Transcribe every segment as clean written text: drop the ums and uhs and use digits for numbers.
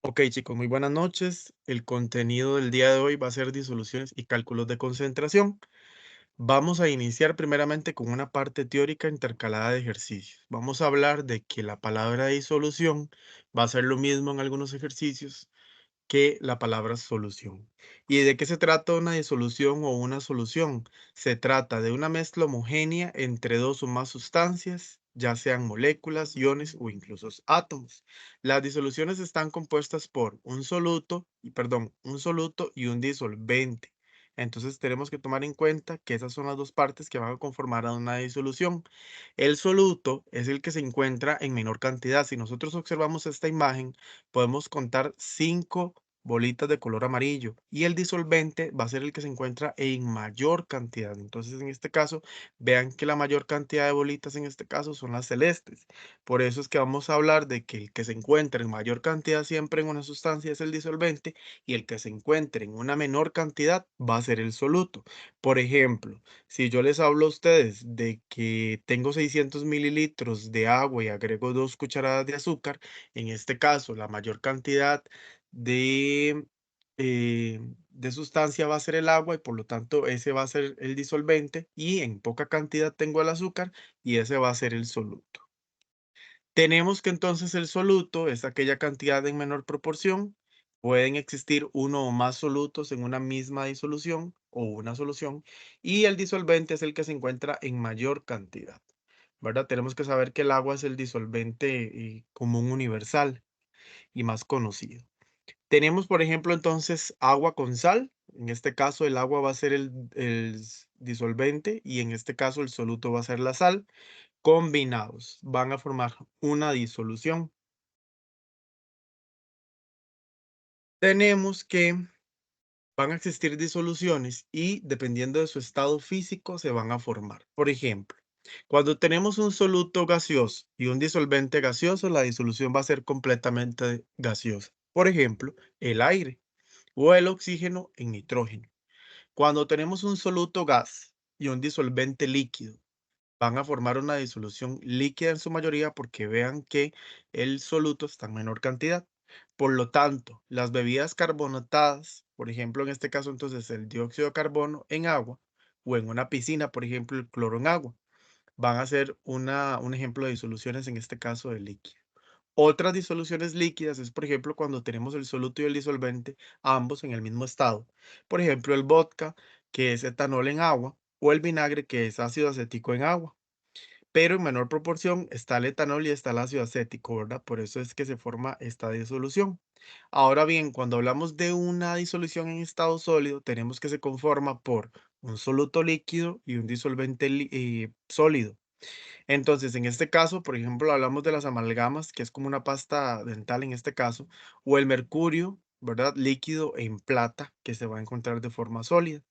Ok, chicos, muy buenas noches. El contenido del día de hoy va a ser disoluciones y cálculos de concentración. Vamos a iniciar primeramente con una parte teórica intercalada de ejercicios. Vamos a hablar de que la palabra disolución va a ser lo mismo en algunos ejercicios que la palabra solución. ¿Y de qué se trata una disolución o una solución? Se trata de una mezcla homogénea entre dos o más sustancias, ya sean moléculas, iones o incluso átomos. Las disoluciones están compuestas por un soluto y un disolvente. Entonces tenemos que tomar en cuenta que esas son las dos partes que van a conformar a una disolución. El soluto es el que se encuentra en menor cantidad. Si nosotros observamos esta imagen, podemos contar 5 bolitas de color amarillo y el disolvente va a ser el que se encuentra en mayor cantidad. Entonces, en este caso, vean que la mayor cantidad de bolitas en este caso son las celestes. Por eso es que vamos a hablar de que el que se encuentra en mayor cantidad siempre en una sustancia es el disolvente y el que se encuentre en una menor cantidad va a ser el soluto. Por ejemplo, si yo les hablo a ustedes de que tengo 600 mililitros de agua y agrego 2 cucharadas de azúcar, en este caso la mayor cantidad de, de sustancia va a ser el agua y por lo tanto ese va a ser el disolvente y en poca cantidad tengo el azúcar y ese va a ser el soluto. Tenemos que entonces el soluto es aquella cantidad en menor proporción. Pueden existir uno o más solutos en una misma disolución o una solución y el disolvente es el que se encuentra en mayor cantidad, ¿verdad? Tenemos que saber que el agua es el disolvente común universal y más conocido. Tenemos, por ejemplo, entonces agua con sal. En este caso, el agua va a ser el disolvente y en este caso el soluto va a ser la sal. Combinados van a formar una disolución. Tenemos que van a existir disoluciones y dependiendo de su estado físico se van a formar. Por ejemplo, cuando tenemos un soluto gaseoso y un disolvente gaseoso, la disolución va a ser completamente gaseosa. Por ejemplo, el aire o el oxígeno en nitrógeno. Cuando tenemos un soluto gas y un disolvente líquido, van a formar una disolución líquida en su mayoría porque vean que el soluto está en menor cantidad. Por lo tanto, las bebidas carbonatadas, por ejemplo, en este caso entonces el dióxido de carbono en agua o en una piscina, por ejemplo, el cloro en agua, van a ser un ejemplo de disoluciones en este caso de líquido. Otras disoluciones líquidas es, por ejemplo, cuando tenemos el soluto y el disolvente, ambos en el mismo estado. Por ejemplo, el vodka, que es etanol en agua, o el vinagre, que es ácido acético en agua. Pero en menor proporción está el etanol y está el ácido acético, ¿verdad? Por eso es que se forma esta disolución. Ahora bien, cuando hablamos de una disolución en estado sólido, tenemos que se conforma por un soluto líquido y un disolvente sólido. Entonces, en este caso, por ejemplo, hablamos de las amalgamas, que es como una pasta dental en este caso, o el mercurio, ¿verdad? Líquido en plata, que se va a encontrar de forma sólida.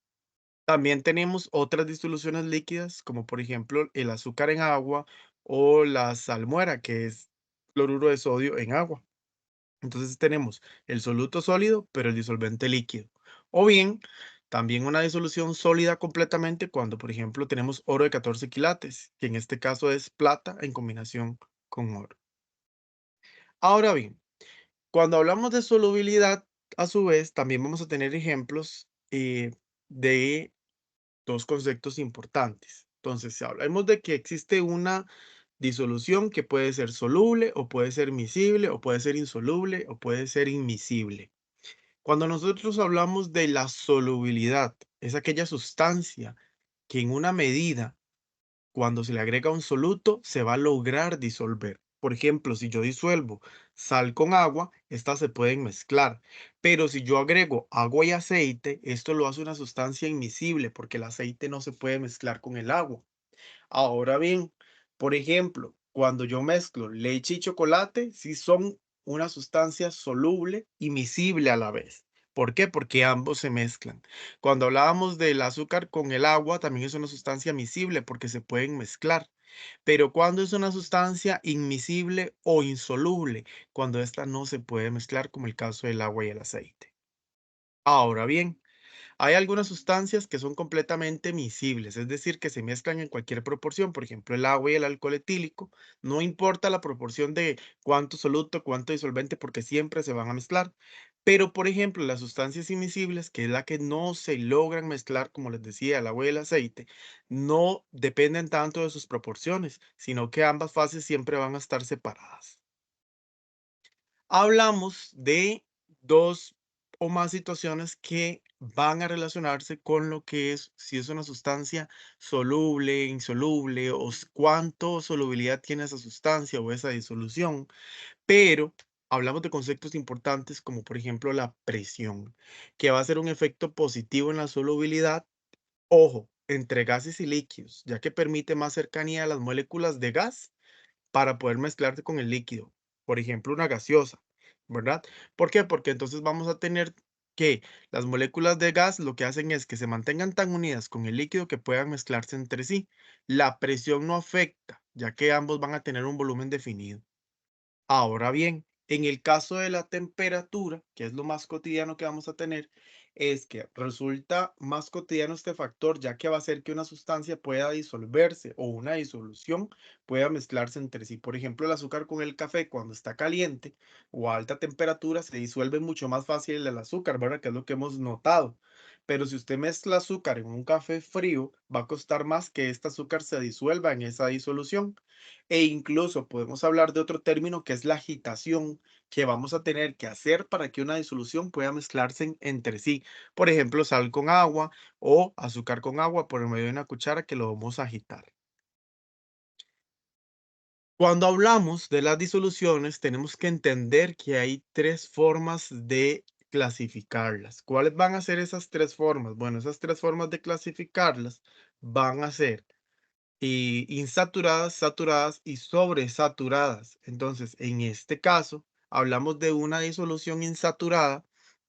También tenemos otras disoluciones líquidas, como por ejemplo el azúcar en agua o la salmuera, que es cloruro de sodio en agua. Entonces tenemos el soluto sólido, pero el disolvente líquido. O bien, también una disolución sólida completamente cuando, por ejemplo, tenemos oro de 14 quilates, que en este caso es plata en combinación con oro. Ahora bien, cuando hablamos de solubilidad, a su vez, también vamos a tener ejemplos de dos conceptos importantes. Entonces, si hablamos de que existe una disolución que puede ser soluble o puede ser miscible o puede ser insoluble o puede ser inmiscible. Cuando nosotros hablamos de la solubilidad, es aquella sustancia que en una medida, cuando se le agrega un soluto, se va a lograr disolver. Por ejemplo, si yo disuelvo sal con agua, estas se pueden mezclar. Pero si yo agrego agua y aceite, esto lo hace una sustancia inmiscible porque el aceite no se puede mezclar con el agua. Ahora bien, por ejemplo, cuando yo mezclo leche y chocolate, sí son una sustancia soluble y miscible a la vez. ¿Por qué? Porque ambos se mezclan. Cuando hablábamos del azúcar con el agua, también es una sustancia miscible porque se pueden mezclar. Pero cuando es una sustancia inmiscible o insoluble, cuando esta no se puede mezclar, como el caso del agua y el aceite. Ahora bien, Hay algunas sustancias que son completamente miscibles, es decir, que se mezclan en cualquier proporción, por ejemplo, el agua y el alcohol etílico, no importa la proporción de cuánto soluto, cuánto disolvente, porque siempre se van a mezclar. Pero, por ejemplo, las sustancias inmiscibles, que es la que no se logran mezclar, como les decía, el agua y el aceite, no dependen tanto de sus proporciones, sino que ambas fases siempre van a estar separadas. Hablamos de 2 o más situaciones que van a relacionarse con lo que es, si es una sustancia soluble, insoluble, o cuánto solubilidad tiene esa sustancia o esa disolución, pero hablamos de conceptos importantes como por ejemplo la presión, que va a ser un efecto positivo en la solubilidad, ojo, entre gases y líquidos, ya que permite más cercanía a las moléculas de gas para poder mezclarse con el líquido, por ejemplo, una gaseosa, ¿verdad? ¿Por qué? Porque entonces vamos a tener que las moléculas de gas lo que hacen es que se mantengan tan unidas con el líquido que puedan mezclarse entre sí. La presión no afecta, ya que ambos van a tener un volumen definido. Ahora bien, en el caso de la temperatura, que es lo más cotidiano que vamos a tener, es que resulta más cotidiano este factor, ya que va a hacer que una sustancia pueda disolverse o una disolución pueda mezclarse entre sí. Por ejemplo, el azúcar con el café, cuando está caliente o a alta temperatura, se disuelve mucho más fácil el azúcar, ¿verdad? Que es lo que hemos notado. Pero si usted mezcla azúcar en un café frío, va a costar más que este azúcar se disuelva en esa disolución. E incluso podemos hablar de otro término que es la agitación que vamos a tener que hacer para que una disolución pueda mezclarse entre sí. Por ejemplo, sal con agua o azúcar con agua por medio de una cuchara que lo vamos a agitar. Cuando hablamos de las disoluciones, tenemos que entender que hay tres formas de clasificarlas. ¿Cuáles van a ser esas tres formas? Bueno, esas tres formas de clasificarlas van a ser insaturadas, saturadas y sobresaturadas. Entonces, en este caso, hablamos de una disolución insaturada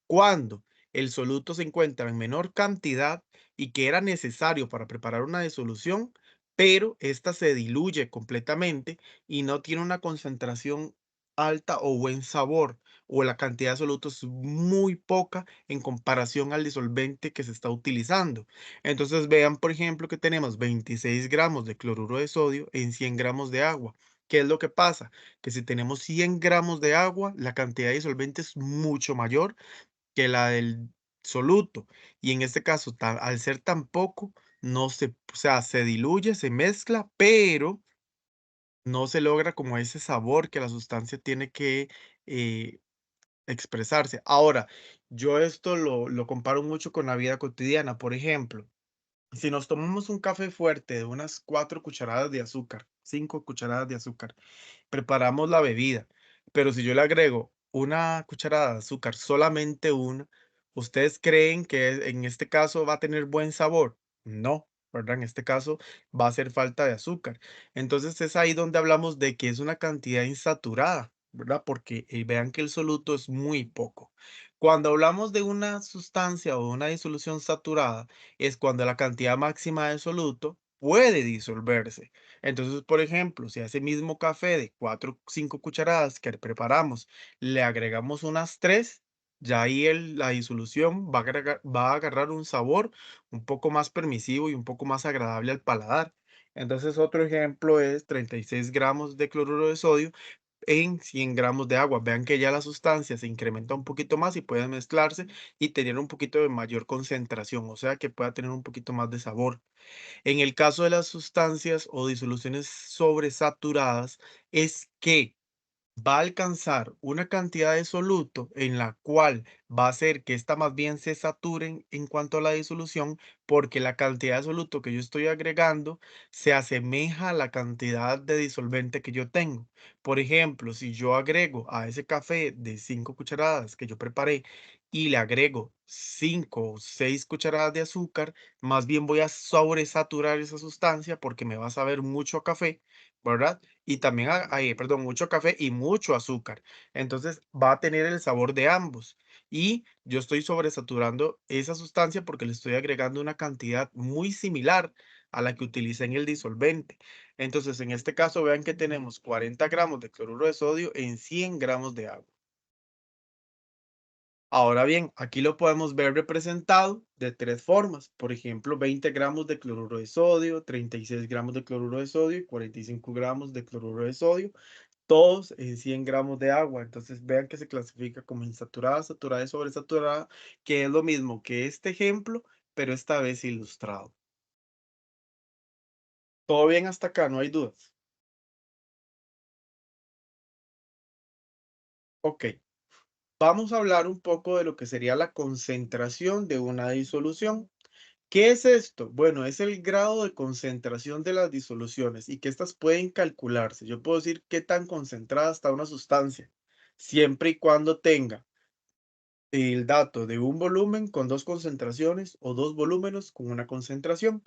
cuando el soluto se encuentra en menor cantidad y que era necesario para preparar una disolución, pero esta se diluye completamente y no tiene una concentración alta o buen sabor, o la cantidad de soluto es muy poca en comparación al disolvente que se está utilizando. Entonces vean, por ejemplo, que tenemos 26 gramos de cloruro de sodio en 100 gramos de agua. ¿Qué es lo que pasa? Que si tenemos 100 gramos de agua, la cantidad de disolvente es mucho mayor que la del soluto. Y en este caso, al ser tan poco, no se, o sea, se diluye, se mezcla, pero no se logra como ese sabor que la sustancia tiene que eh, expresarse. Ahora, yo esto lo comparo mucho con la vida cotidiana. Por ejemplo, si nos tomamos un café fuerte de unas 4 cucharadas de azúcar, 5 cucharadas de azúcar, preparamos la bebida, pero si yo le agrego una cucharada de azúcar, solamente una, ¿ustedes creen que en este caso va a tener buen sabor? No, ¿verdad? En este caso va a ser falta de azúcar. Entonces es ahí donde hablamos de que es una cantidad insaturada, ¿verdad? Porque vean que el soluto es muy poco. Cuando hablamos de una sustancia o una disolución saturada, es cuando la cantidad máxima de soluto puede disolverse. Entonces, por ejemplo, si a ese mismo café de 4 o 5 cucharadas que preparamos le agregamos unas 3, ya ahí la disolución va a agarrar un sabor un poco más permisivo y un poco más agradable al paladar. Entonces, otro ejemplo es 36 gramos de cloruro de sodio en 100 gramos de agua. Vean que ya la sustancia se incrementa un poquito más y puede mezclarse y tener un poquito de mayor concentración, o sea que pueda tener un poquito más de sabor. En el caso de las sustancias o disoluciones sobresaturadas, es que va a alcanzar una cantidad de soluto en la cual va a hacer que ésta más bien se saturen en cuanto a la disolución, porque la cantidad de soluto que yo estoy agregando se asemeja a la cantidad de disolvente que yo tengo. Por ejemplo, si yo agrego a ese café de 5 cucharadas que yo preparé y le agrego 5 o 6 cucharadas de azúcar, más bien voy a sobresaturar esa sustancia porque me va a saber mucho a café, ¿verdad? Y también, perdón, mucho café y mucho azúcar. Entonces va a tener el sabor de ambos. Y yo estoy sobresaturando esa sustancia porque le estoy agregando una cantidad muy similar a la que utilicé en el disolvente. Entonces, en este caso, vean que tenemos 40 gramos de cloruro de sodio en 100 gramos de agua. Ahora bien, aquí lo podemos ver representado de tres formas. Por ejemplo, 20 gramos de cloruro de sodio, 36 gramos de cloruro de sodio y 45 gramos de cloruro de sodio, todos en 100 gramos de agua. Entonces vean que se clasifica como insaturada, saturada y sobresaturada, que es lo mismo que este ejemplo, pero esta vez ilustrado. ¿Todo bien hasta acá? ¿No hay dudas? Ok. Vamos a hablar un poco de lo que sería la concentración de una disolución. ¿Qué es esto? Bueno, es el grado de concentración de las disoluciones y que estas pueden calcularse. Yo puedo decir qué tan concentrada está una sustancia, siempre y cuando tenga el dato de un volumen con dos concentraciones o dos volúmenes con una concentración.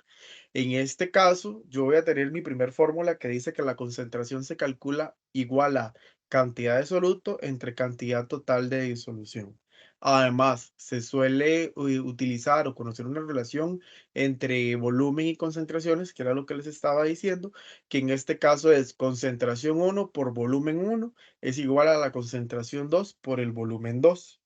En este caso, yo voy a tener mi primer fórmula que dice que la concentración se calcula igual a cantidad de soluto entre cantidad total de disolución. Además, se suele utilizar o conocer una relación entre volumen y concentraciones, que era lo que les estaba diciendo, que en este caso es concentración 1 por volumen 1 es igual a la concentración 2 por el volumen 2,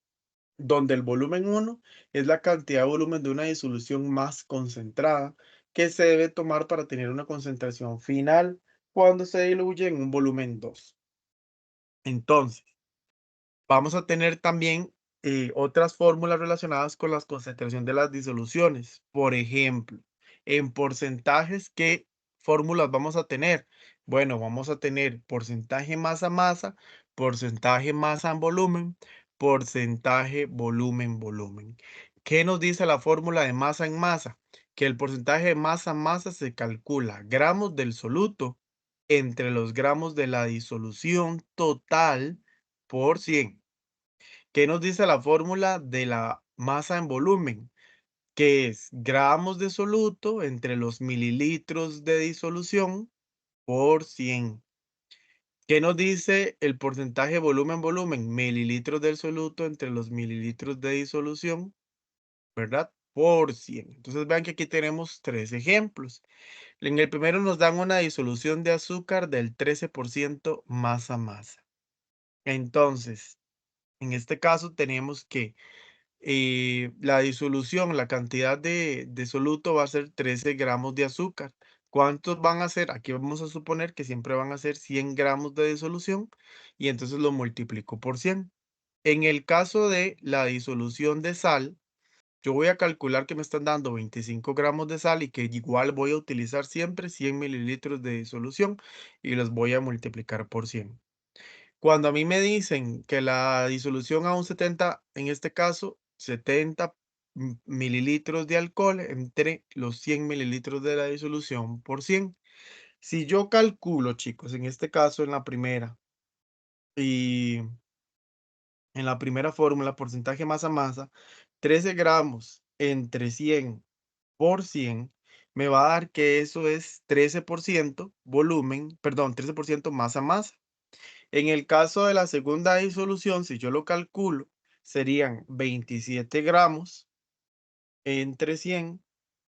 donde el volumen 1 es la cantidad de volumen de una disolución más concentrada que se debe tomar para tener una concentración final cuando se diluye en un volumen 2. Entonces, vamos a tener también otras fórmulas relacionadas con la concentración de las disoluciones. Por ejemplo, en porcentajes, ¿qué fórmulas vamos a tener? Bueno, vamos a tener porcentaje masa-masa, porcentaje masa en volumen, porcentaje volumen-volumen. ¿Qué nos dice la fórmula de masa en masa? Que el porcentaje de masa-masa se calcula gramos del soluto entre los gramos de la disolución total por 100. ¿Qué nos dice la fórmula de la masa en volumen? Que es gramos de soluto entre los mililitros de disolución por 100. ¿Qué nos dice el porcentaje volumen-volumen? Mililitros del soluto entre los mililitros de disolución, ¿verdad? Por 100. Entonces vean que aquí tenemos tres ejemplos. En el primero nos dan una disolución de azúcar del 13% masa-masa. Entonces, en este caso tenemos que la disolución, la cantidad de soluto va a ser 13 gramos de azúcar. ¿Cuántos van a ser? Aquí vamos a suponer que siempre van a ser 100 gramos de disolución y entonces lo multiplico por 100. En el caso de la disolución de sal, yo voy a calcular que me están dando 25 gramos de sal y que igual voy a utilizar siempre 100 mililitros de disolución y los voy a multiplicar por 100. Cuando a mí me dicen que la disolución a un 70, en este caso, 70 mililitros de alcohol entre los 100 mililitros de la disolución por 100. Si yo calculo, chicos, en este caso y en la primera fórmula, porcentaje masa-masa, 13 gramos entre 100 por 100, me va a dar que eso es 13% volumen, perdón, 13% masa-masa. En el caso de la segunda disolución, si yo lo calculo, serían 27 gramos entre 100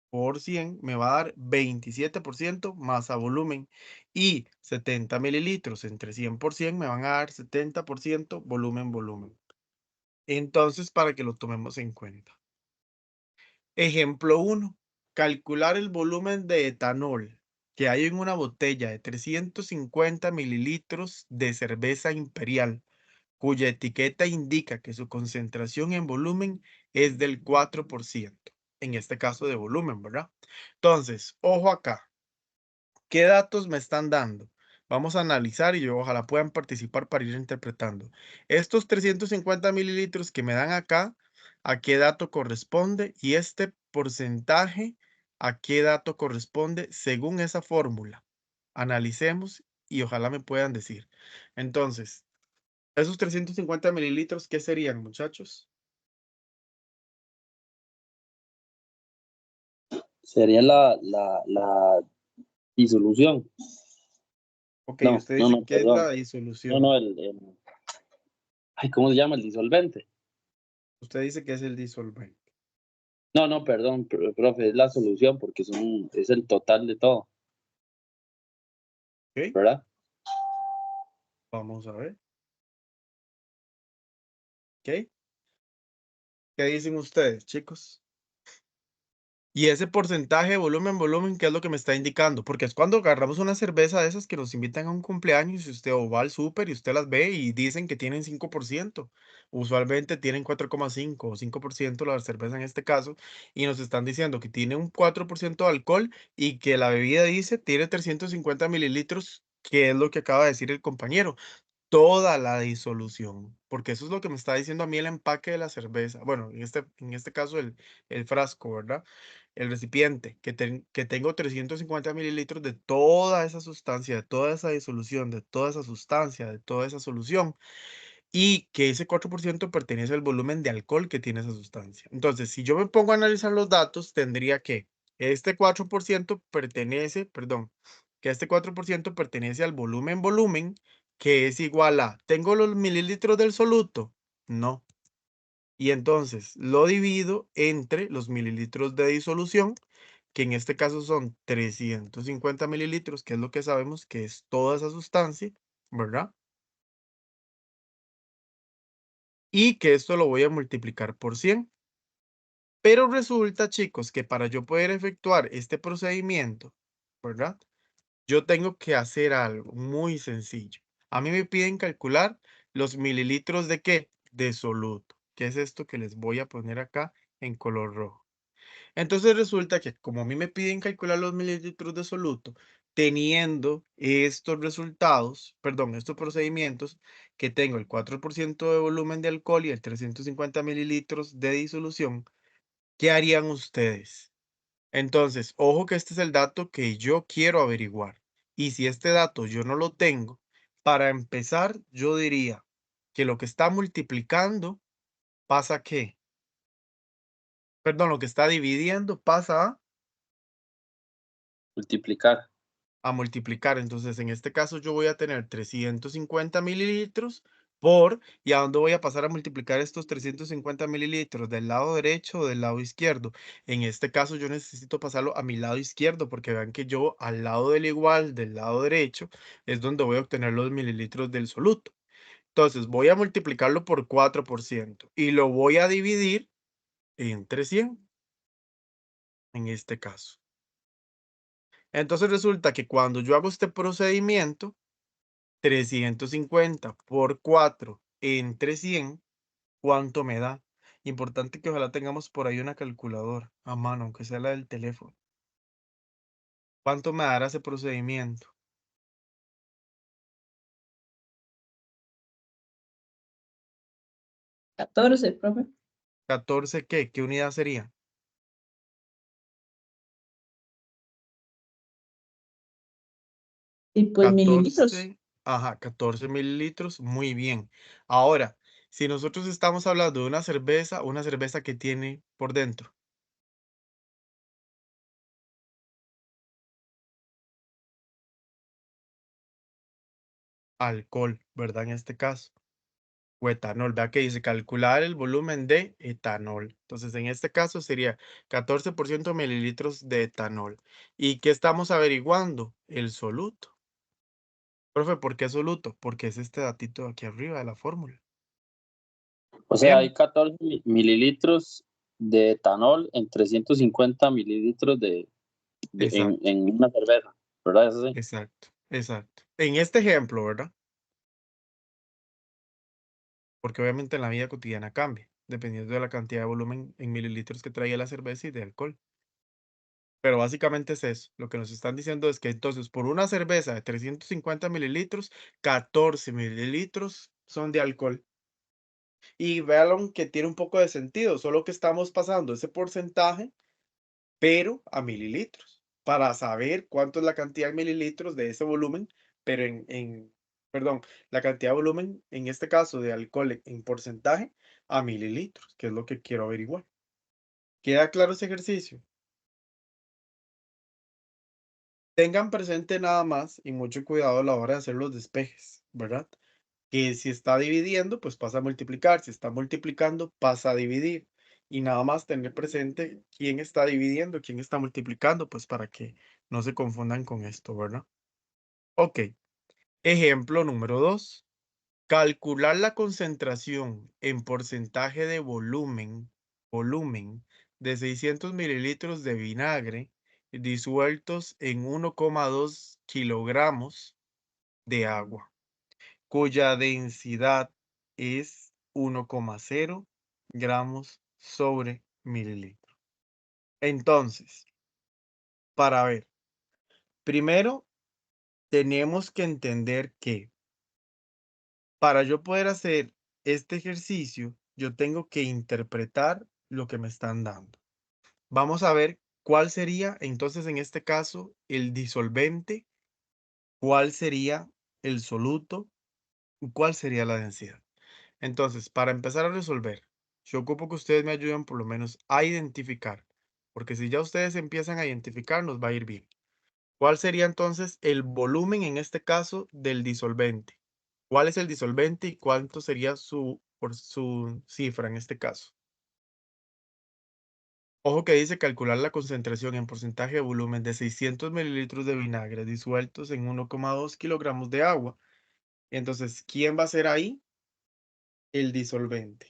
por 100, me va a dar 27% masa volumen. Y 70 mililitros entre 100 por 100 me van a dar 70% volumen. Entonces, para que lo tomemos en cuenta. Ejemplo 1. Calcular el volumen de etanol que hay en una botella de 350 mililitros de cerveza imperial, cuya etiqueta indica que su concentración en volumen es del 4%, en este caso de volumen, ¿verdad? Entonces, ojo acá, ¿qué datos me están dando? Vamos a analizar y ojalá puedan participar para ir interpretando. Estos 350 mililitros que me dan acá, ¿a qué dato corresponde? Y este porcentaje, ¿a qué dato corresponde según esa fórmula? Analicemos y ojalá me puedan decir. Entonces, esos 350 mililitros, ¿qué serían, muchachos? Sería la disolución. Ok, No, usted no, dice no, que es la perdón. No, disolución. no, ay, ¿cómo se llama? El disolvente. Usted dice que es el disolvente. No, no, perdón, profe, es la solución porque es el total de todo, Ok, ¿verdad? vamos a ver. Ok, ¿Qué dicen ustedes, chicos? Y ese porcentaje de volumen, ¿qué es lo que me está indicando? Porque es cuando agarramos una cerveza de esas que nos invitan a un cumpleaños y usted o va al súper y usted las ve y dicen que tienen 5%. Usualmente tienen 4,5 o 5% la cerveza en este caso, y nos están diciendo que tiene un 4% de alcohol y que la bebida dice tiene 350 mililitros, que es lo que acaba de decir el compañero. Toda la disolución, porque eso es lo que me está diciendo a mí el empaque de la cerveza. Bueno, en este caso el frasco, ¿verdad? El recipiente, que tengo 350 mililitros de toda esa sustancia, de toda esa disolución, de toda esa sustancia, de toda esa solución, y que ese 4% pertenece al volumen de alcohol que tiene esa sustancia. Entonces, si yo me pongo a analizar los datos, tendría que este 4% pertenece, perdón, que este 4% pertenece al volumen, que es igual a, ¿tengo los mililitros del soluto? No. Y entonces lo divido entre los mililitros de disolución, que en este caso son 350 mililitros, que es lo que sabemos que es toda esa sustancia, ¿verdad? Y que esto lo voy a multiplicar por 100. Pero resulta, chicos, que para yo poder efectuar este procedimiento, ¿verdad? Yo tengo que hacer algo muy sencillo. A mí me piden calcular los mililitros de qué? De soluto, que es esto que les voy a poner acá en color rojo. Entonces resulta que como a mí me piden calcular los mililitros de soluto, teniendo estos resultados, perdón, estos procedimientos, que tengo el 4% de volumen de alcohol y el 350 mililitros de disolución, ¿qué harían ustedes? Entonces, ojo que este es el dato que yo quiero averiguar. Y si este dato yo no lo tengo, para empezar, yo diría que lo que está multiplicando pasa ¿qué? Perdón, lo que está dividiendo pasa Multiplicar. a multiplicar. Entonces, en este caso, yo voy a tener 350 mililitros por, ¿y a dónde voy a pasar a multiplicar estos 350 mililitros? ¿Del lado derecho o del lado izquierdo? En este caso, yo necesito pasarlo a mi lado izquierdo, porque vean que yo al lado del igual, del lado derecho, es donde voy a obtener los mililitros del soluto. Entonces, voy a multiplicarlo por 4% y lo voy a dividir entre 100, en este caso. Entonces, resulta que cuando yo hago este procedimiento, 350 por 4 entre 100, ¿cuánto me da? Importante que ojalá tengamos por ahí una calculadora a mano, aunque sea la del teléfono. ¿Cuánto me dará ese procedimiento? 14, profe. 14, ¿qué? ¿Qué unidad sería? Y pues mililitros. 14, ajá, 14 mililitros, muy bien. Ahora, si nosotros estamos hablando de una cerveza que tiene por dentro alcohol, ¿verdad? En este caso. O etanol, vea que dice calcular el volumen de etanol. Entonces, en este caso sería 14% mililitros de etanol. ¿Y qué estamos averiguando? El soluto. Profe, ¿por qué soluto? Porque es este datito de aquí arriba de la fórmula. O sea, Bien, hay 14 mililitros de etanol en 350 mililitros exacto, en una cerveza, ¿verdad? ¿Es así? exacto, exacto. En este ejemplo, ¿verdad? Porque obviamente en la vida cotidiana cambia, dependiendo de la cantidad de volumen en mililitros que traía la cerveza y de alcohol. Pero básicamente es eso. Lo que nos están diciendo es que entonces por una cerveza de 350 mililitros, 14 mililitros son de alcohol. Y vean que tiene un poco de sentido, solo que estamos pasando ese porcentaje, pero a mililitros, para saber cuánto es la cantidad de mililitros de ese volumen, pero perdón, la cantidad de volumen, en este caso de alcohol en porcentaje, a mililitros, que es lo que quiero averiguar. ¿Queda claro ese ejercicio? Tengan presente nada más y mucho cuidado a la hora de hacer los despejes, ¿verdad? Que si está dividiendo, pues pasa a multiplicar. Si está multiplicando, pasa a dividir. Y nada más tener presente quién está dividiendo, quién está multiplicando, pues para que no se confundan con esto, ¿verdad? Ok. Ejemplo número 2. Calcular la concentración en porcentaje de volumen volumen de 600 mililitros de vinagre disueltos en 1,2 kilogramos de agua, cuya densidad es 1,0 gramos sobre mililitro. Entonces, para ver, primero tenemos que entender que para yo poder hacer este ejercicio, yo tengo que interpretar lo que me están dando. Vamos a ver cuál sería, entonces, en este caso, el disolvente, cuál sería el soluto y cuál sería la densidad. Entonces, para empezar a resolver, yo ocupo que ustedes me ayuden por lo menos a identificar, porque si ya ustedes empiezan a identificar, nos va a ir bien. ¿Cuál sería entonces el volumen en este caso del disolvente? ¿Cuál es el disolvente y cuánto sería por su cifra en este caso? Ojo que dice calcular la concentración en porcentaje de volumen de 600 mililitros de vinagre disueltos en 1,2 kilogramos de agua. Entonces, ¿quién va a ser ahí? El disolvente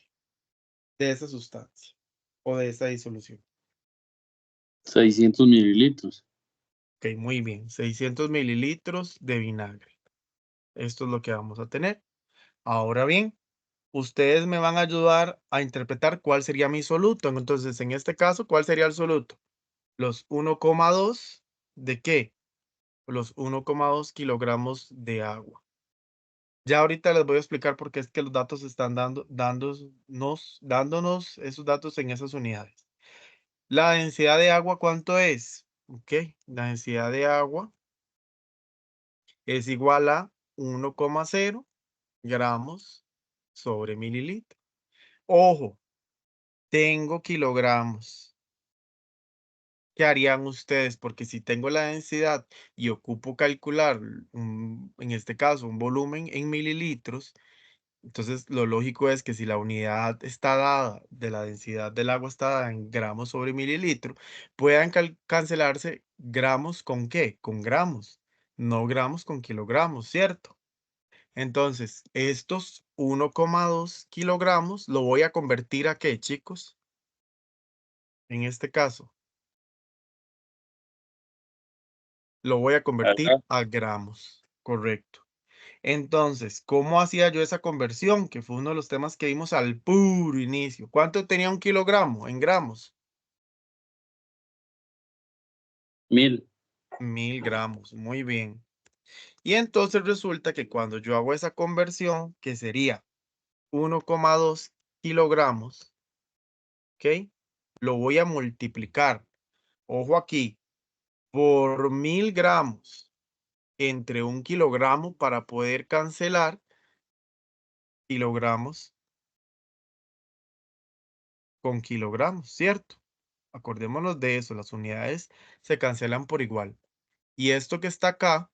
de esa sustancia o de esa disolución. 600 mililitros. Ok, muy bien. 600 mililitros de vinagre. Esto es lo que vamos a tener. Ahora bien, ustedes me van a ayudar a interpretar cuál sería mi soluto. Entonces, en este caso, ¿cuál sería el soluto? Los 1,2 ¿de qué? Los 1,2 kilogramos de agua. Ya ahorita les voy a explicar por qué es que los datos están dándonos esos datos en esas unidades. La densidad de agua, ¿cuánto es? Ok, la densidad de agua es igual a 1,0 gramos sobre mililitro. Ojo, tengo kilogramos. ¿Qué harían ustedes? Porque si tengo la densidad y ocupo calcular, en este caso, un volumen en mililitros, entonces lo lógico es que si la unidad está dada de la densidad del agua está dada en gramos sobre mililitro, puedan cancelarse gramos con qué? Con gramos, no gramos con kilogramos, ¿cierto? Entonces, estos 1,2 kilogramos lo voy a convertir a qué, chicos, en este caso. Lo voy a convertir Ajá. a gramos, correcto. Entonces, ¿cómo hacía yo esa conversión? Que fue uno de los temas que vimos al puro inicio. ¿Cuánto tenía un kilogramo en gramos? 1000. 1000 gramos, muy bien. Y entonces resulta que cuando yo hago esa conversión, que sería 1,2 kilogramos, ¿ok? Lo voy a multiplicar, ojo aquí, por 1000 gramos entre un kilogramo para poder cancelar kilogramos con kilogramos, ¿cierto? Acordémonos de eso, las unidades se cancelan por igual. Y esto que está acá,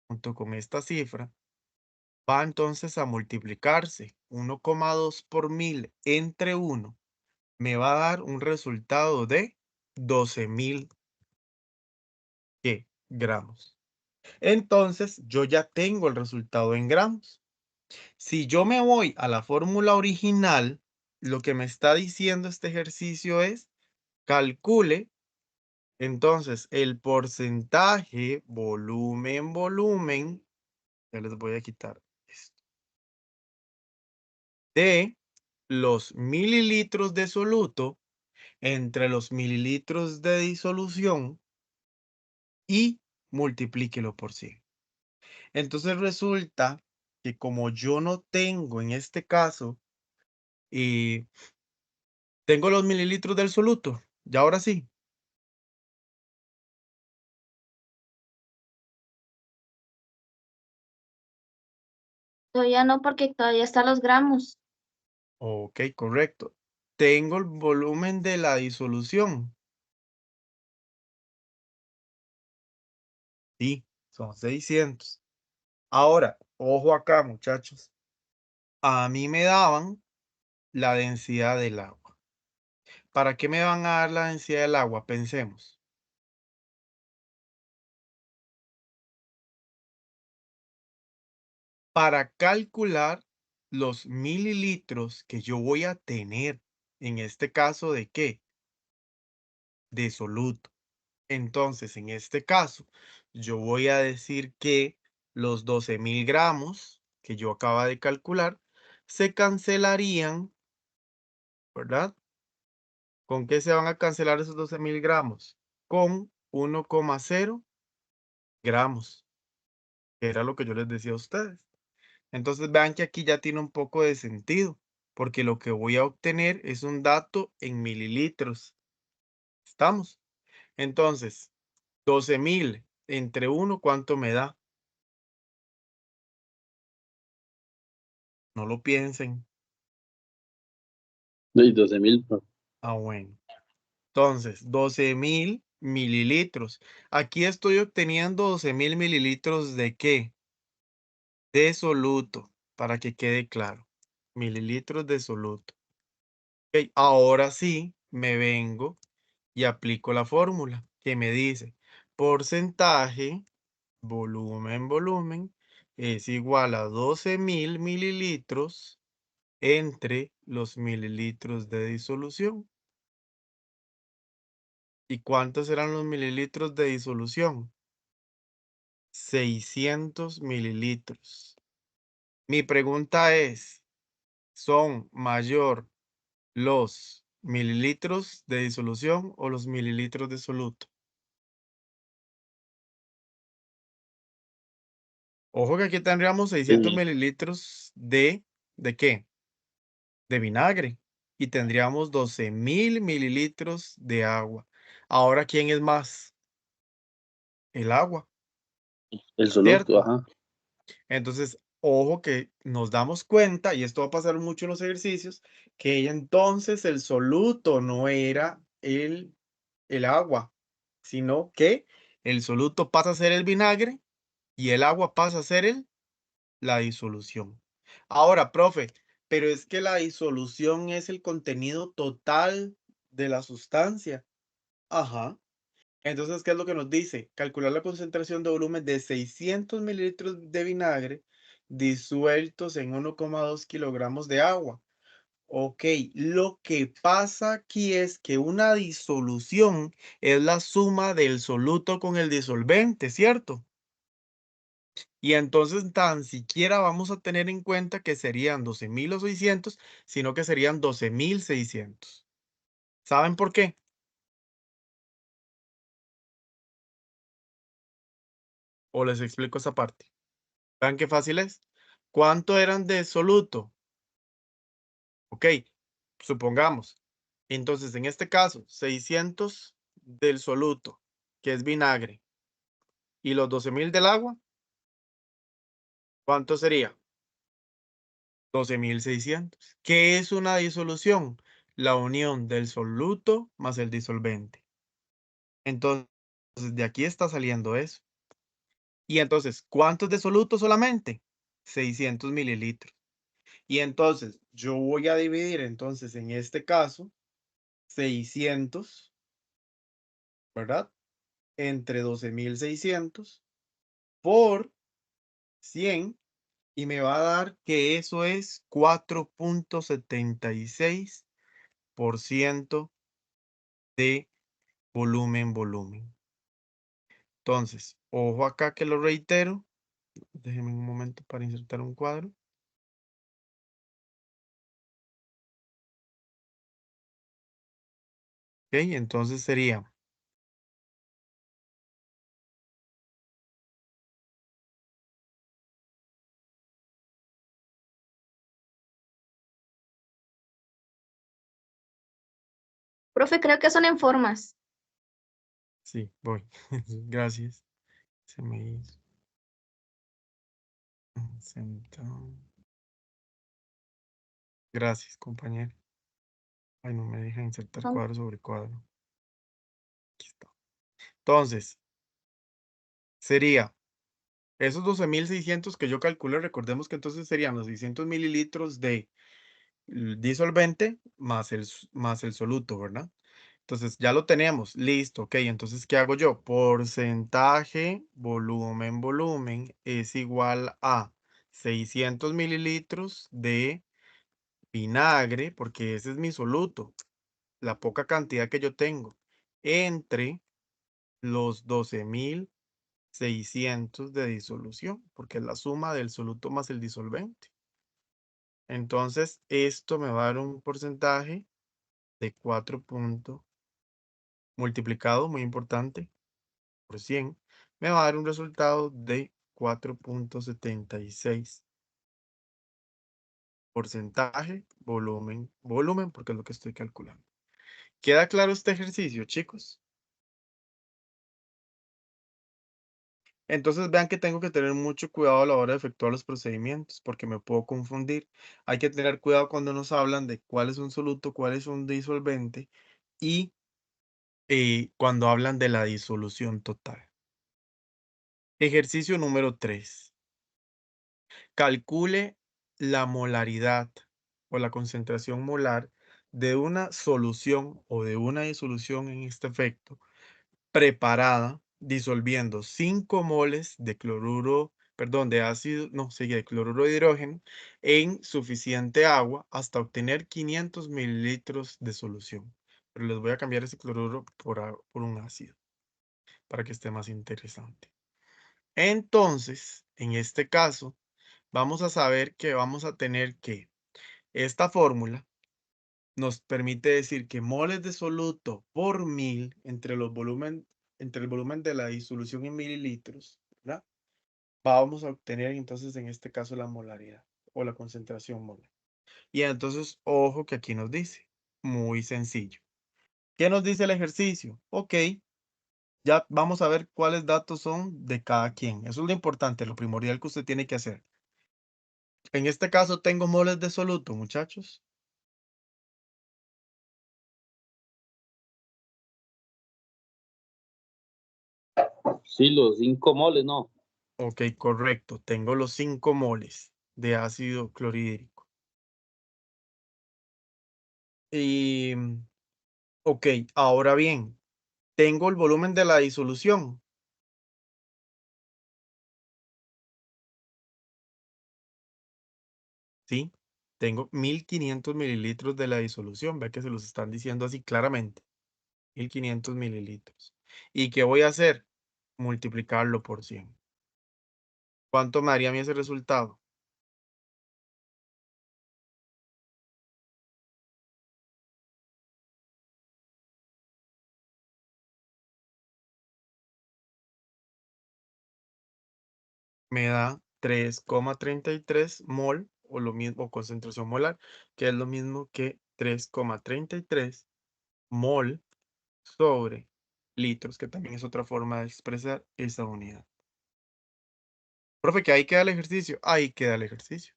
junto con esta cifra, va entonces a multiplicarse 1,2 por 1000 entre 1, me va a dar un resultado de 12,000 ¿qué? Gramos. Entonces, yo ya tengo el resultado en gramos. Si yo me voy a la fórmula original, lo que me está diciendo este ejercicio es calcule entonces el porcentaje volumen, ya les voy a quitar esto, de los mililitros de soluto entre los mililitros de disolución y multiplíquelo por 100. Entonces resulta que como yo no tengo en este caso, eh, tengo los mililitros del soluto, y ahora sí. Todavía no, porque todavía están los gramos. Ok, correcto. Tengo el volumen de la disolución. Sí, son 600. Ahora, ojo acá, muchachos. A mí me daban la densidad del agua. ¿Para qué me van a dar la densidad del agua? Pensemos. Para calcular los mililitros que yo voy a tener. en este caso, ¿de qué? De soluto. Entonces, en este caso, yo voy a decir que los 12.000 gramos que yo acabo de calcular se cancelarían, ¿verdad? ¿Con qué se van a cancelar esos 12.000 gramos? Con 1,0 gramos, que era lo que yo les decía a ustedes. Entonces vean que aquí ya tiene un poco de sentido, porque lo que voy a obtener es un dato en mililitros. ¿Estamos? Entonces, 12.000 entre 1, ¿cuánto me da? No lo piensen. Y 12.000, Ah, bueno. Entonces, 12.000 mililitros. Aquí estoy obteniendo 12.000 mililitros ¿de qué? De soluto, para que quede claro. Mililitros de soluto. Ok, ahora sí, me vengo y aplico la fórmula que me dice porcentaje, volumen, es igual a 12.000 mililitros entre los mililitros de disolución. ¿Y cuántos eran los mililitros de disolución? 600 mililitros. Mi pregunta es, ¿son mayor los mililitros de disolución o los mililitros de soluto? Ojo que aquí tendríamos 600 mililitros ¿de qué? De vinagre. Y tendríamos 12.000 mililitros de agua. Ahora, ¿quién es más? El agua, el soluto, ¿cierto? ajá. Entonces, ojo que nos damos cuenta, y esto va a pasar mucho en los ejercicios, que entonces el soluto no era el agua, sino que el soluto pasa a ser el vinagre y el agua pasa a ser la disolución. Ahora, profe, pero es que la disolución es el contenido total de la sustancia. Ajá. Entonces, ¿qué es lo que nos dice? Calcular la concentración de volumen de 600 mililitros de vinagre disueltos en 1,2 kilogramos de agua. Ok, lo que pasa aquí es que una disolución es la suma del soluto con el disolvente, ¿cierto? Y entonces tan siquiera vamos a tener en cuenta que serían 12.000 o 600, sino que serían 12.600. ¿Saben por qué? O les explico esa parte. ¿Vean qué fácil es? ¿Cuánto eran de soluto? Ok, supongamos. Entonces, en este caso, 600 del soluto, que es vinagre, y los 12.000 del agua, ¿cuánto sería? 12.600. ¿Qué es una disolución? La unión del soluto más el disolvente. Entonces, de aquí está saliendo eso. Y entonces, ¿cuántos de soluto solamente? 600 mililitros. Y entonces, yo voy a dividir entonces en este caso 600, ¿verdad? Entre 12.600 por 100 y me va a dar que eso es 4,76% de volumen. Entonces, ojo acá que lo reitero. Déjenme un momento para insertar un cuadro. Ok, entonces sería Profe, creo que son en formas. sí, voy. Gracias. Se me hizo. Gracias, compañero. Ay, no me deja insertar Son- cuadro sobre cuadro. Aquí está. Entonces, sería esos 12.600 que yo calculé. Recordemos que entonces serían los 600 mililitros de disolvente más el soluto, ¿verdad? Entonces ya lo tenemos, listo, ok, entonces ¿qué hago yo? Porcentaje, volumen es igual a 600 mililitros de vinagre, porque ese es mi soluto, la poca cantidad que yo tengo, entre los 12.600 de disolución, porque es la suma del soluto más el disolvente. Entonces, esto me va a dar un porcentaje de 4 puntos multiplicado, muy importante, por 100, me va a dar un resultado de 4.76. Porcentaje, volumen, porque es lo que estoy calculando. ¿Queda claro este ejercicio, chicos? Entonces vean que tengo que tener mucho cuidado a la hora de efectuar los procedimientos, porque me puedo confundir. Hay que tener cuidado cuando nos hablan de cuál es un soluto, cuál es un disolvente y cuando hablan de la disolución total. Ejercicio número 3. Calcule la molaridad o la concentración molar de una solución o de una disolución en este efecto preparada disolviendo 5 moles de cloruro, perdón, de ácido, no, sí, de cloruro de hidrógeno en suficiente agua hasta obtener 500 mililitros de solución. Pero les voy a cambiar ese cloruro por un ácido para que esté más interesante. Entonces, en este caso, vamos a saber que vamos a tener que esta fórmula nos permite decir que moles de soluto por 1000 entre el volumen de la disolución en mililitros, ¿verdad? Vamos a obtener entonces en este caso la molaridad o la concentración molar. Y entonces, ojo que aquí nos dice, muy sencillo. ¿Qué nos dice el ejercicio? Ok, ya vamos a ver cuáles datos son de cada quien. Eso es lo importante, lo primordial que usted tiene que hacer. En este caso tengo moles de soluto, muchachos. Sí, los 5 moles, no. Ok, correcto. Tengo los 5 moles de ácido clorhídrico. Y, ok, ahora bien, tengo el volumen de la disolución. ¿Sí? Tengo 1500 mililitros de la disolución. Ve que se los están diciendo así claramente. 1500 mililitros. ¿Y qué voy a hacer? Multiplicarlo por 100. ¿Cuánto me daría a mí ese resultado? Me da 3,33 mol o lo mismo, concentración molar, que es lo mismo que 3,33 mol sobre litros, que también es otra forma de expresar esa unidad. Profe, que ahí queda el ejercicio. Ahí queda el ejercicio.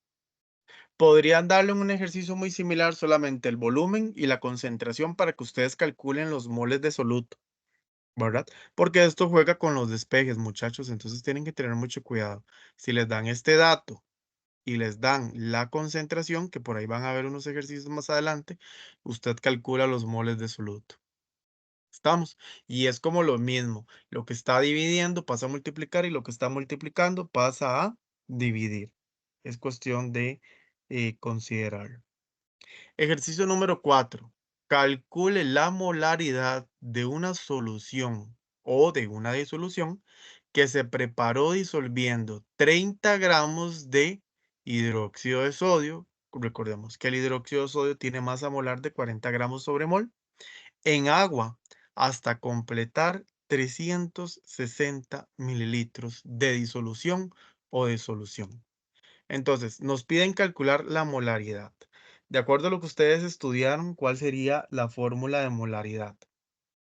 Podrían darle un ejercicio muy similar, solamente el volumen y la concentración para que ustedes calculen los moles de soluto, ¿verdad? Porque esto juega con los despejes, muchachos, entonces tienen que tener mucho cuidado. Si les dan este dato y les dan la concentración, que por ahí van a ver unos ejercicios más adelante, usted calcula los moles de soluto. ¿Estamos? Y es como lo mismo. Lo que está dividiendo pasa a multiplicar y lo que está multiplicando pasa a dividir. Es cuestión de considerarlo. Ejercicio número 4. Calcule la molaridad de una solución o de una disolución que se preparó disolviendo 30 gramos de hidróxido de sodio. Recordemos que el hidróxido de sodio tiene masa molar de 40 gramos sobre mol en agua hasta completar 360 mililitros de disolución o de solución. Entonces, nos piden calcular la molaridad. De acuerdo a lo que ustedes estudiaron, ¿cuál sería la fórmula de molaridad?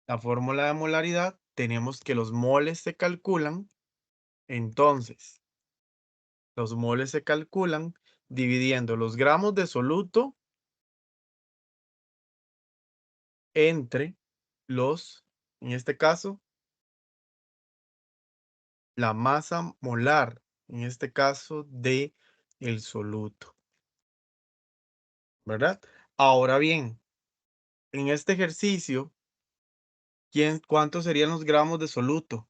La fórmula de molaridad, tenemos que los moles se calculan. Entonces, los moles se calculan dividiendo los gramos de soluto entre los, en este caso, la masa molar, en este caso, de el soluto, ¿verdad? Ahora bien, en este ejercicio, ¿cuántos serían los gramos de soluto?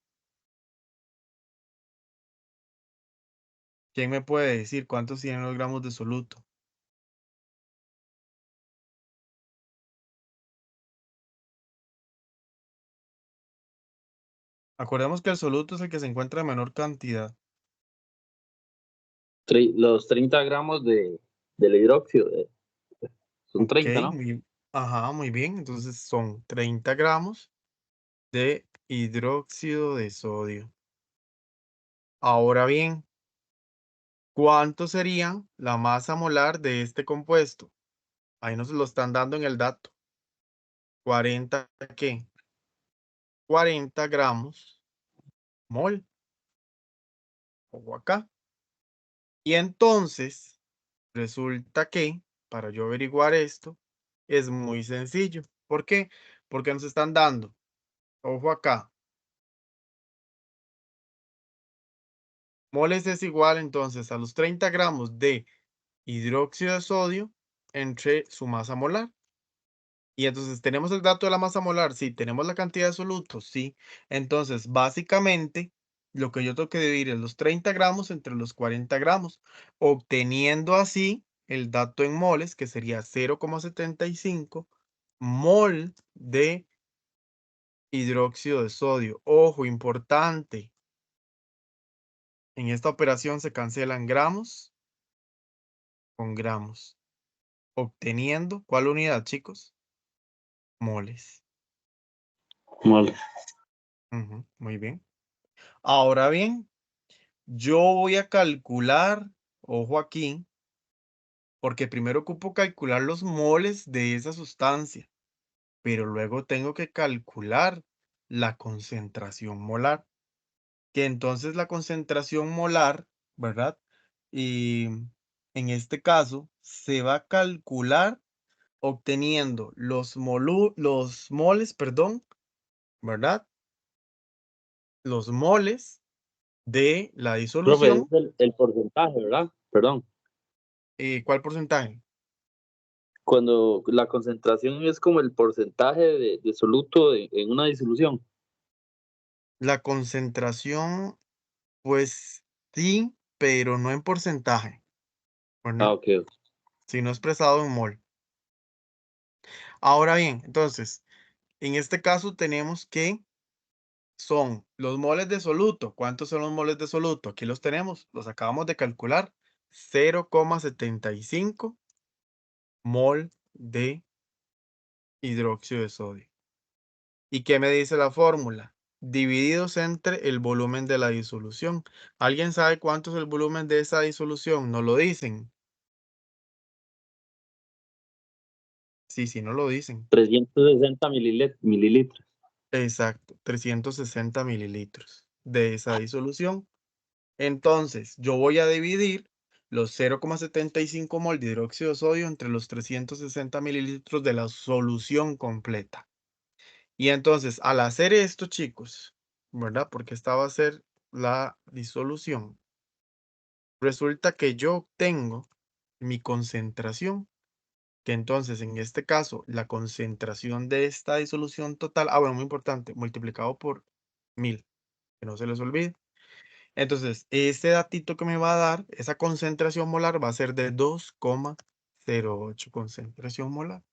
¿Quién me puede decir cuántos serían los gramos de soluto? Acordemos que el soluto es el que se encuentra en menor cantidad. Los 30 gramos del hidróxido. Son Ok, 30, ¿no? ajá, muy bien. Entonces son 30 gramos de hidróxido de sodio. Ahora bien, ¿cuánto sería la masa molar de este compuesto? Ahí nos lo están dando en el dato. 40, ¿qué? 40 gramos mol. Ojo acá. Y entonces, resulta que, para yo averiguar esto, es muy sencillo. ¿Por qué? Porque nos están dando, ojo acá, moles es igual entonces a los 30 gramos de hidróxido de sodio entre su masa molar. Y entonces tenemos el dato de la masa molar, sí, tenemos la cantidad de solutos, sí. Entonces, básicamente, lo que yo tengo que dividir es los 30 gramos entre los 40 gramos, obteniendo así el dato en moles, que sería 0,75 mol de hidróxido de sodio. Ojo, importante. En esta operación se cancelan gramos con gramos, obteniendo, ¿cuál unidad, chicos? Moles. Vale. Ujú, muy bien. Ahora bien, yo voy a calcular, ojo aquí, porque primero ocupo calcular los moles de esa sustancia, pero luego tengo que calcular la concentración molar, que entonces la concentración molar, ¿verdad? Y en este caso se va a calcular obteniendo los moles, perdón, ¿verdad? Los moles de la Profe, es disolución. el porcentaje, ¿verdad? Perdón. ¿Cuál porcentaje? Cuando la concentración es como el porcentaje de soluto en una disolución. La concentración, pues sí, pero no en porcentaje, Ah, ¿verdad? ok. Sino expresado en mol. Ahora bien, entonces, en este caso tenemos que son los moles de soluto. ¿Cuántos son los moles de soluto? Aquí los tenemos, los acabamos de calcular. 0,75 mol de hidróxido de sodio. ¿Y qué me dice la fórmula? Divididos entre el volumen de la disolución. ¿Alguien sabe cuánto es el volumen de esa disolución? ¿No lo dicen? Sí, sí, no lo dicen. 360 mililitros. Exacto, 360 mililitros de esa disolución. Entonces, yo voy a dividir los 0,75 mol de hidróxido de sodio entre los 360 mililitros de la solución completa. Y entonces, al hacer esto, chicos, ¿verdad? Porque esta va a ser la disolución. Resulta que yo obtengo mi concentración, que entonces en este caso la concentración de esta disolución total, bueno, muy importante, multiplicado por 1000, que no se les olvide. Entonces, este datito que me va a dar, esa concentración molar va a ser de 2,08 concentración molar.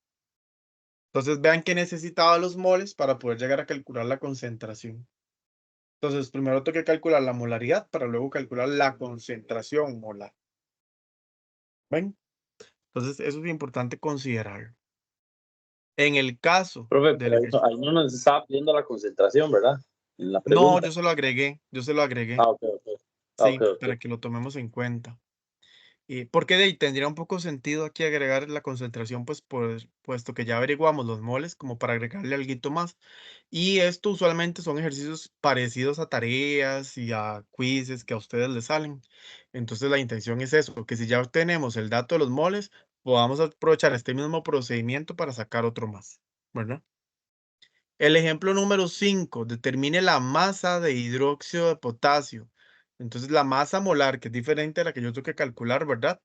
Entonces, vean que necesitaba los moles para poder llegar a calcular la concentración. Entonces, primero tengo que calcular la molaridad para luego calcular la concentración molar. ¿Ven? Entonces, eso es importante considerarlo. En el caso Profe, del pero ejercicio. ahí no nos estaba pidiendo la concentración, ¿verdad? En la No, pregunta. yo se lo agregué, Ah, ok, ok. Ah, ok, sí, ok. para que lo tomemos en cuenta. Y porque de ahí tendría un poco sentido aquí agregar la concentración, pues, puesto que ya averiguamos los moles, como para agregarle algo más. Y esto usualmente son ejercicios parecidos a tareas y a quizzes que a ustedes les salen. Entonces la intención es eso, que si ya tenemos el dato de los moles, podamos aprovechar este mismo procedimiento para sacar otro más, ¿verdad? El ejemplo número 5, determine la masa de hidróxido de potasio. Entonces la masa molar, que es diferente a la que yo tengo que calcular, ¿verdad?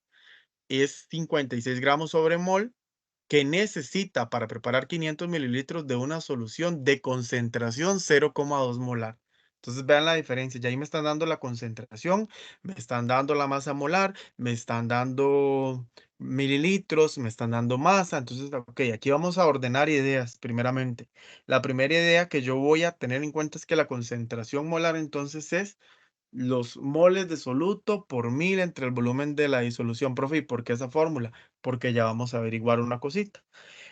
Es 56 gramos sobre mol, que necesita para preparar 500 mililitros de una solución de concentración 0,2 molar. Entonces vean la diferencia, ya ahí me están dando la concentración, me están dando la masa molar, me están dando mililitros, me están dando masa. Entonces, ok, aquí vamos a ordenar ideas primeramente. La primera idea que yo voy a tener en cuenta es que la concentración molar entonces es los moles de soluto por 1000 entre el volumen de la disolución. Profe, ¿y por qué esa fórmula? Porque ya vamos a averiguar una cosita.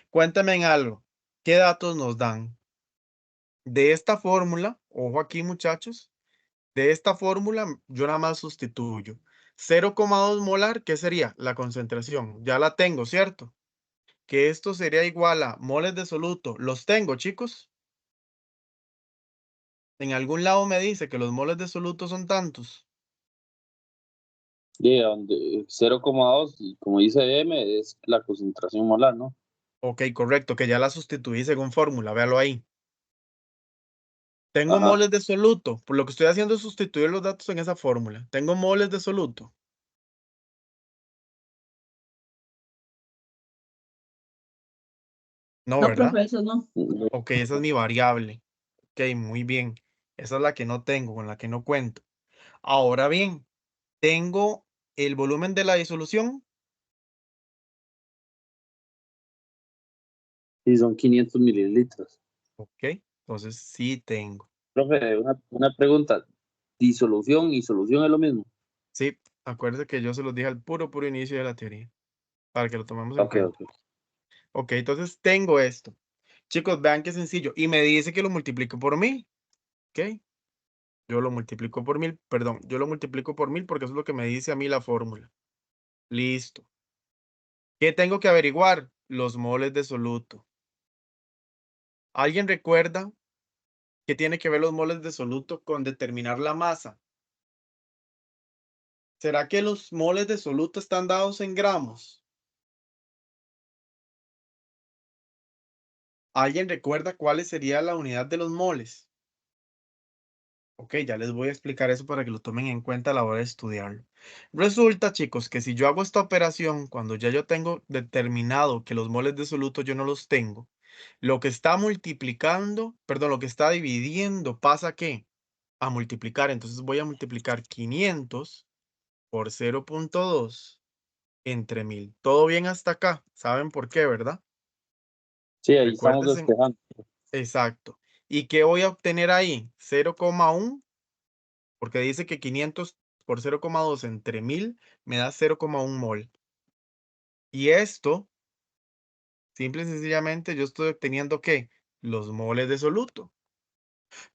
Cuéntame en algo. ¿Qué datos nos dan? De esta fórmula, ojo aquí muchachos, de esta fórmula yo nada más sustituyo 0,2 molar, ¿qué sería? La concentración. Ya la tengo, ¿cierto? Que esto sería igual a moles de soluto. ¿Los tengo, chicos? En algún lado me dice que los moles de soluto son tantos. De donde 0,2, y como dice M, es la concentración molar, ¿no? Ok, correcto, que ya la sustituí según fórmula, véalo ahí. Tengo Ajá. moles de soluto. Por lo que estoy haciendo es sustituir los datos en esa fórmula. Tengo moles de soluto. No, No, ¿verdad? profe, eso no. Ok, esa es mi variable. Ok, muy bien. Esa es la que no tengo, con la que no cuento. Ahora bien, tengo el volumen de la disolución. Sí, son 500 mililitros. Ok, entonces sí tengo. Profe, una pregunta. ¿Disolución y solución es lo mismo? Sí, acuérdate que yo se los dije al puro inicio de la teoría, para que lo tomemos en Ok, cuenta. ok. Ok, entonces tengo esto. Chicos, vean qué sencillo. Y me dice que lo multiplico por 1000. Ok, yo lo multiplico por 1000, perdón, yo lo multiplico por 1000 porque eso es lo que me dice a mí la fórmula. Listo. ¿Qué tengo que averiguar? Los moles de soluto. ¿Alguien recuerda qué tiene que ver los moles de soluto con determinar la masa? ¿Será que los moles de soluto están dados en gramos? ¿Alguien recuerda cuál sería la unidad de los moles? Ok, ya les voy a explicar eso para que lo tomen en cuenta a la hora de estudiarlo. Resulta, chicos, que si yo hago esta operación, cuando ya yo tengo determinado que los moles de soluto yo no los tengo, lo que está multiplicando, perdón, lo que está dividiendo pasa ¿qué? A multiplicar. Entonces voy a multiplicar 500 por 0,2 entre 1000. ¿Todo bien hasta acá? ¿Saben por qué, verdad? Sí, ahí estamos Recuérdense. despejando. Exacto. ¿Y qué voy a obtener ahí? 0,1, porque dice que 500 por 0,2 entre 1000 me da 0,1 mol. Y esto, simple y sencillamente, yo estoy obteniendo ¿qué? Los moles de soluto.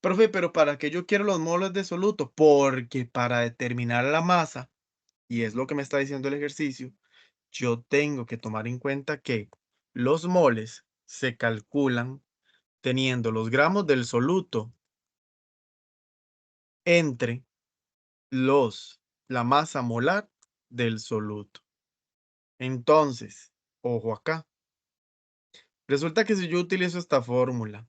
Profe, pero ¿para qué yo quiero los moles de soluto? Porque para determinar la masa, y es lo que me está diciendo el ejercicio, yo tengo que tomar en cuenta que los moles se calculan teniendo los gramos del soluto entre la masa molar del soluto. Entonces, ojo acá. Resulta que si yo utilizo esta fórmula,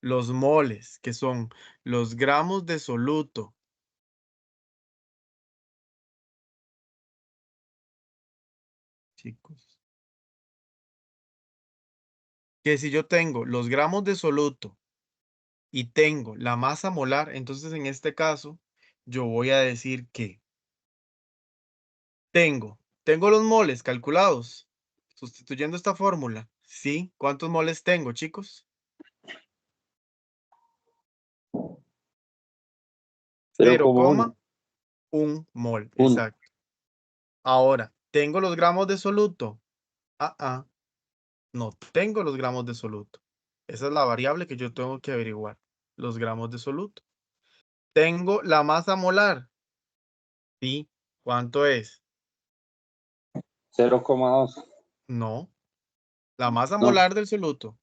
los moles, que son los gramos de soluto, chicos, que si yo tengo los gramos de soluto y tengo la masa molar, entonces en este caso, yo voy a decir que tengo los moles calculados, sustituyendo esta fórmula. ¿Sí? ¿Cuántos moles tengo, chicos? 0,1. 0,1 mol, 1. exacto. Ahora, ¿tengo los gramos de soluto? No tengo los gramos de soluto. Esa es la variable que yo tengo que averiguar, los gramos de soluto. ¿Tengo la masa molar? Sí. ¿Cuánto es? 0,2. No. La masa No. molar del soluto.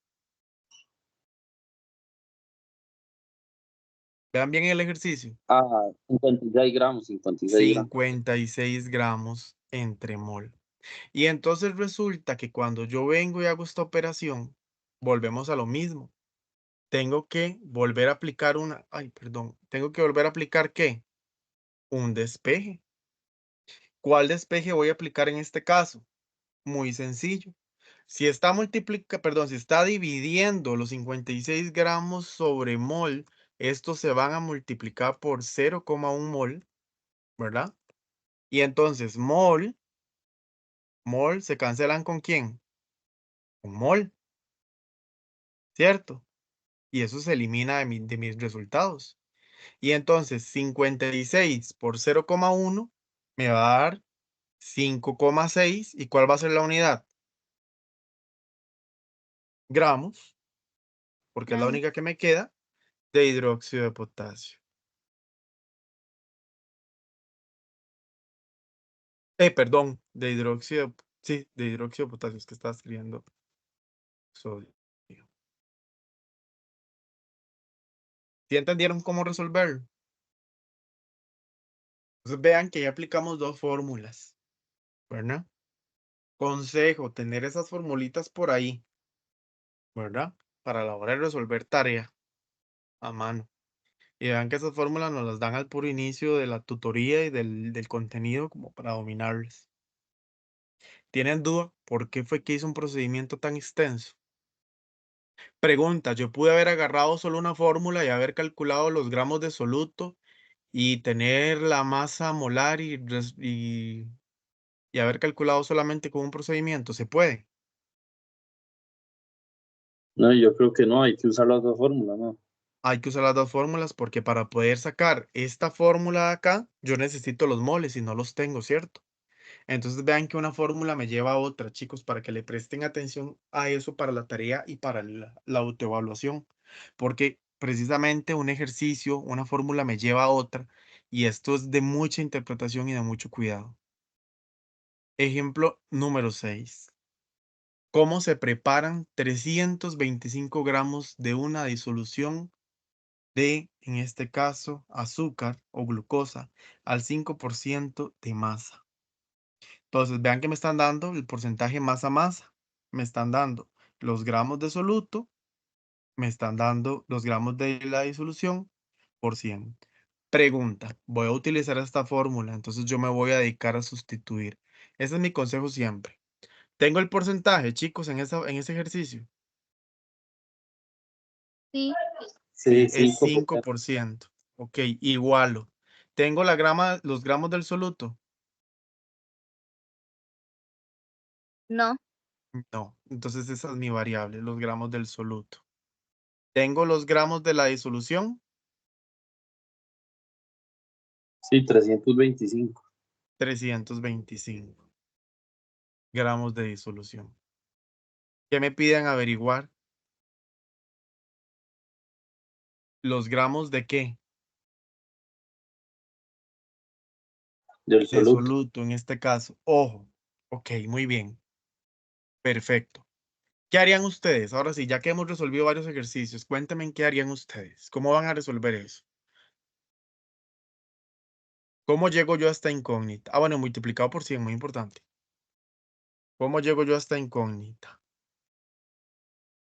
Vean bien el ejercicio. 56 gramos, 56 gramos. 56 gramos entre mol. Y entonces resulta que cuando yo vengo y hago esta operación, volvemos a lo mismo. Tengo que volver a aplicar tengo que volver a aplicar ¿qué? Un despeje. ¿Cuál despeje voy a aplicar en este caso? Muy sencillo. Si está dividiendo los 56 gramos sobre mol, estos se van a multiplicar por 0,1 mol, ¿verdad? Y entonces mol Mol se cancelan ¿con quién? Con mol, ¿cierto? Y eso se elimina de mis resultados. Y entonces 56 por 0,1 me va a dar 5,6. ¿Y cuál va a ser la unidad? Gramos, porque es la única que me queda, de hidróxido de potasio. Perdón, de hidróxido, sí, de hidróxido de potasio, es que estaba escribiendo sodio. ¿Sí entendieron cómo resolverlo? Entonces vean que ya aplicamos dos fórmulas, ¿verdad? Consejo, tener esas formulitas por ahí, ¿verdad? Para la hora de resolver tarea a mano. Y vean que esas fórmulas nos las dan al puro inicio de la tutoría y del contenido como para dominarlas. ¿Tienen duda por qué fue que hizo un procedimiento tan extenso? Pregunta, yo pude haber agarrado solo una fórmula y haber calculado los gramos de soluto y tener la masa molar y haber calculado solamente con un procedimiento. ¿Se puede? No, yo creo que no, hay que usar las dos fórmulas, ¿no? Hay que usar las dos fórmulas porque para poder sacar esta fórmula de acá, yo necesito los moles y no los tengo, ¿cierto? Entonces vean que una fórmula me lleva a otra, chicos, para que le presten atención a eso para la tarea y para la autoevaluación. Porque precisamente un ejercicio, una fórmula me lleva a otra y esto es de mucha interpretación y de mucho cuidado. Ejemplo número 6. ¿Cómo se preparan 325 gramos de una disolución de, en este caso, azúcar o glucosa al 5% de masa? Entonces, vean que me están dando el porcentaje masa-masa. Me están dando los gramos de soluto, me están dando los gramos de la disolución por 100. Pregunta, voy a utilizar esta fórmula, entonces yo me voy a dedicar a sustituir. Ese es mi consejo siempre. Tengo el porcentaje, chicos, en ese ejercicio. Sí, Sí, Sí, es 5%. 5%. Ok, igualo. Tengo los gramos del soluto. no, No, entonces esa es mi variable, los gramos del soluto. Tengo los gramos de la disolución. Sí, 325. 325 gramos de disolución. ¿Qué me piden averiguar? ¿Los gramos de qué? Del De soluto. soluto en este caso. Ojo. Ok, muy bien. Perfecto. ¿Qué harían ustedes? Ahora sí, ya que hemos resolvido varios ejercicios, cuéntenme en qué harían ustedes. ¿Cómo van a resolver eso? ¿Cómo llego yo a esta incógnita? Ah, bueno, multiplicado por 100, muy importante. ¿Cómo llego yo a esta incógnita?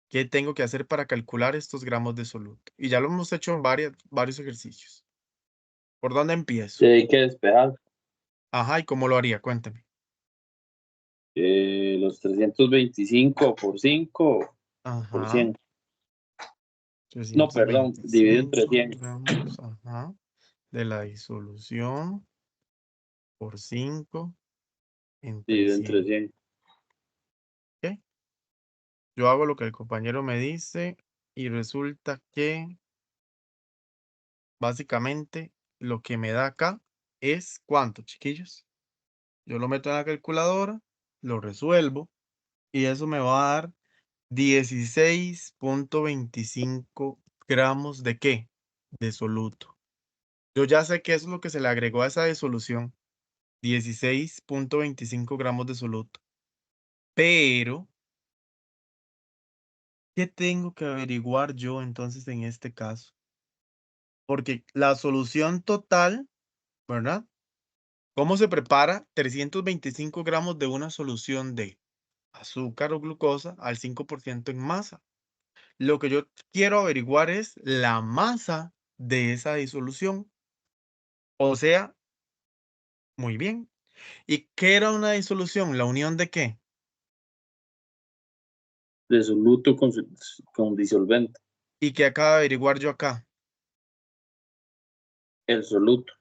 ¿Qué tengo que hacer para calcular estos gramos de soluto? Y ya lo hemos hecho en varios ejercicios. ¿Por dónde empiezo? Sí, hay que despejar. Ajá, ¿y cómo lo haría? Cuénteme. Los 325 por 5 por Ajá, 100. No, perdón, dividido entre 325 100. gramos, ajá, de la disolución por 5 entre Dividido entre 100. 100. ¿Ok? Yo hago lo que el compañero me dice y resulta que básicamente lo que me da acá es ¿cuánto, chiquillos? Yo lo meto en la calculadora, lo resuelvo y eso me va a dar 16,25 gramos de ¿qué? De soluto. Yo ya sé que eso es lo que se le agregó a esa disolución, 16,25 gramos de soluto. Pero, ¿qué tengo que averiguar yo entonces en este caso? Porque la solución total, ¿verdad? ¿Cómo se prepara 325 gramos de una solución de azúcar o glucosa al 5% en masa? Lo que yo quiero averiguar es la masa de esa disolución. O sea, muy bien. ¿Y qué era una disolución? ¿La unión de qué? De soluto con disolvente. ¿Y qué acabo de averiguar yo acá? El soluto.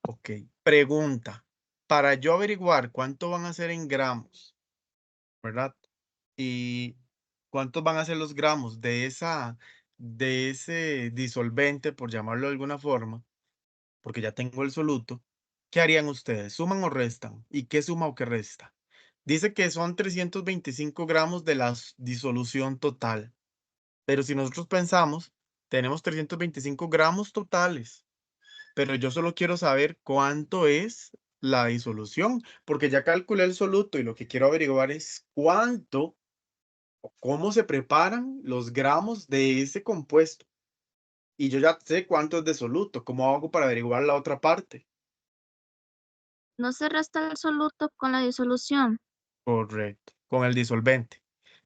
Ok. Pregunta. Para yo averiguar cuánto van a ser en gramos ¿verdad? ¿Y cuántos van a ser los gramos de ese disolvente, por llamarlo de alguna forma? Porque ya tengo el soluto. ¿Qué harían ustedes? ¿Suman o restan? ¿Y qué suma o qué resta? Dice que son 325 gramos de la disolución total. Pero si nosotros pensamos, tenemos 325 gramos totales, pero yo solo quiero saber cuánto es la disolución, porque ya calculé el soluto y lo que quiero averiguar es cuánto o cómo se preparan los gramos de ese compuesto. Y yo ya sé cuánto es de soluto. ¿Cómo hago para averiguar la otra parte? No se resta el soluto con la disolución. Correcto, con el disolvente.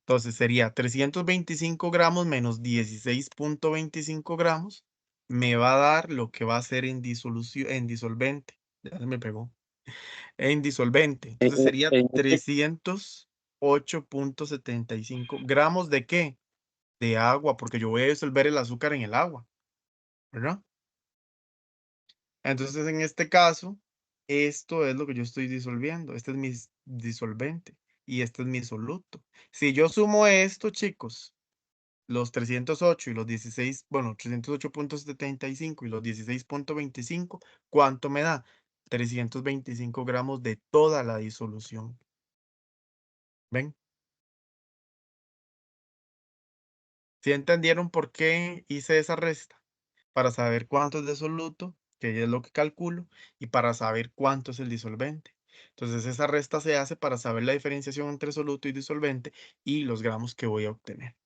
Entonces sería 325 gramos menos 16.25 gramos. Me va a dar lo que va a ser en disolución, en disolvente. Ya se me pegó. En disolvente. Entonces sería En este 308.75 gramos de qué? De agua, porque yo voy a disolver el azúcar en el agua, ¿verdad? Entonces, en este caso, esto es lo que yo estoy disolviendo. Este es mi disolvente y este es mi soluto. Si yo sumo esto, chicos, los 308 y los 16, bueno, 308.75 y los 16.25, ¿cuánto me da? 325 gramos de toda la disolución. ¿Ven? ¿Sí entendieron por qué hice esa resta? Para saber cuánto es de soluto, que es lo que calculo, y para saber cuánto es el disolvente. Entonces, esa resta se hace para saber la diferenciación entre soluto y disolvente y los gramos que voy a obtener.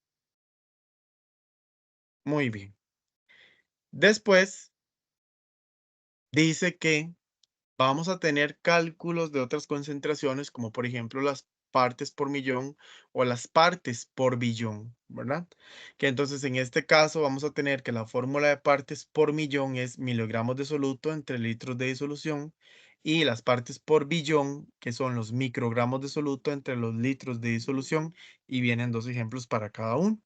Muy bien. Después, dice que vamos a tener cálculos de otras concentraciones, como por ejemplo las partes por millón o las partes por billón, ¿verdad? Que entonces en este caso vamos a tener que la fórmula de partes por millón es miligramos de soluto entre litros de disolución y las partes por billón, que son los microgramos de soluto entre los litros de disolución, y vienen dos ejemplos para cada uno.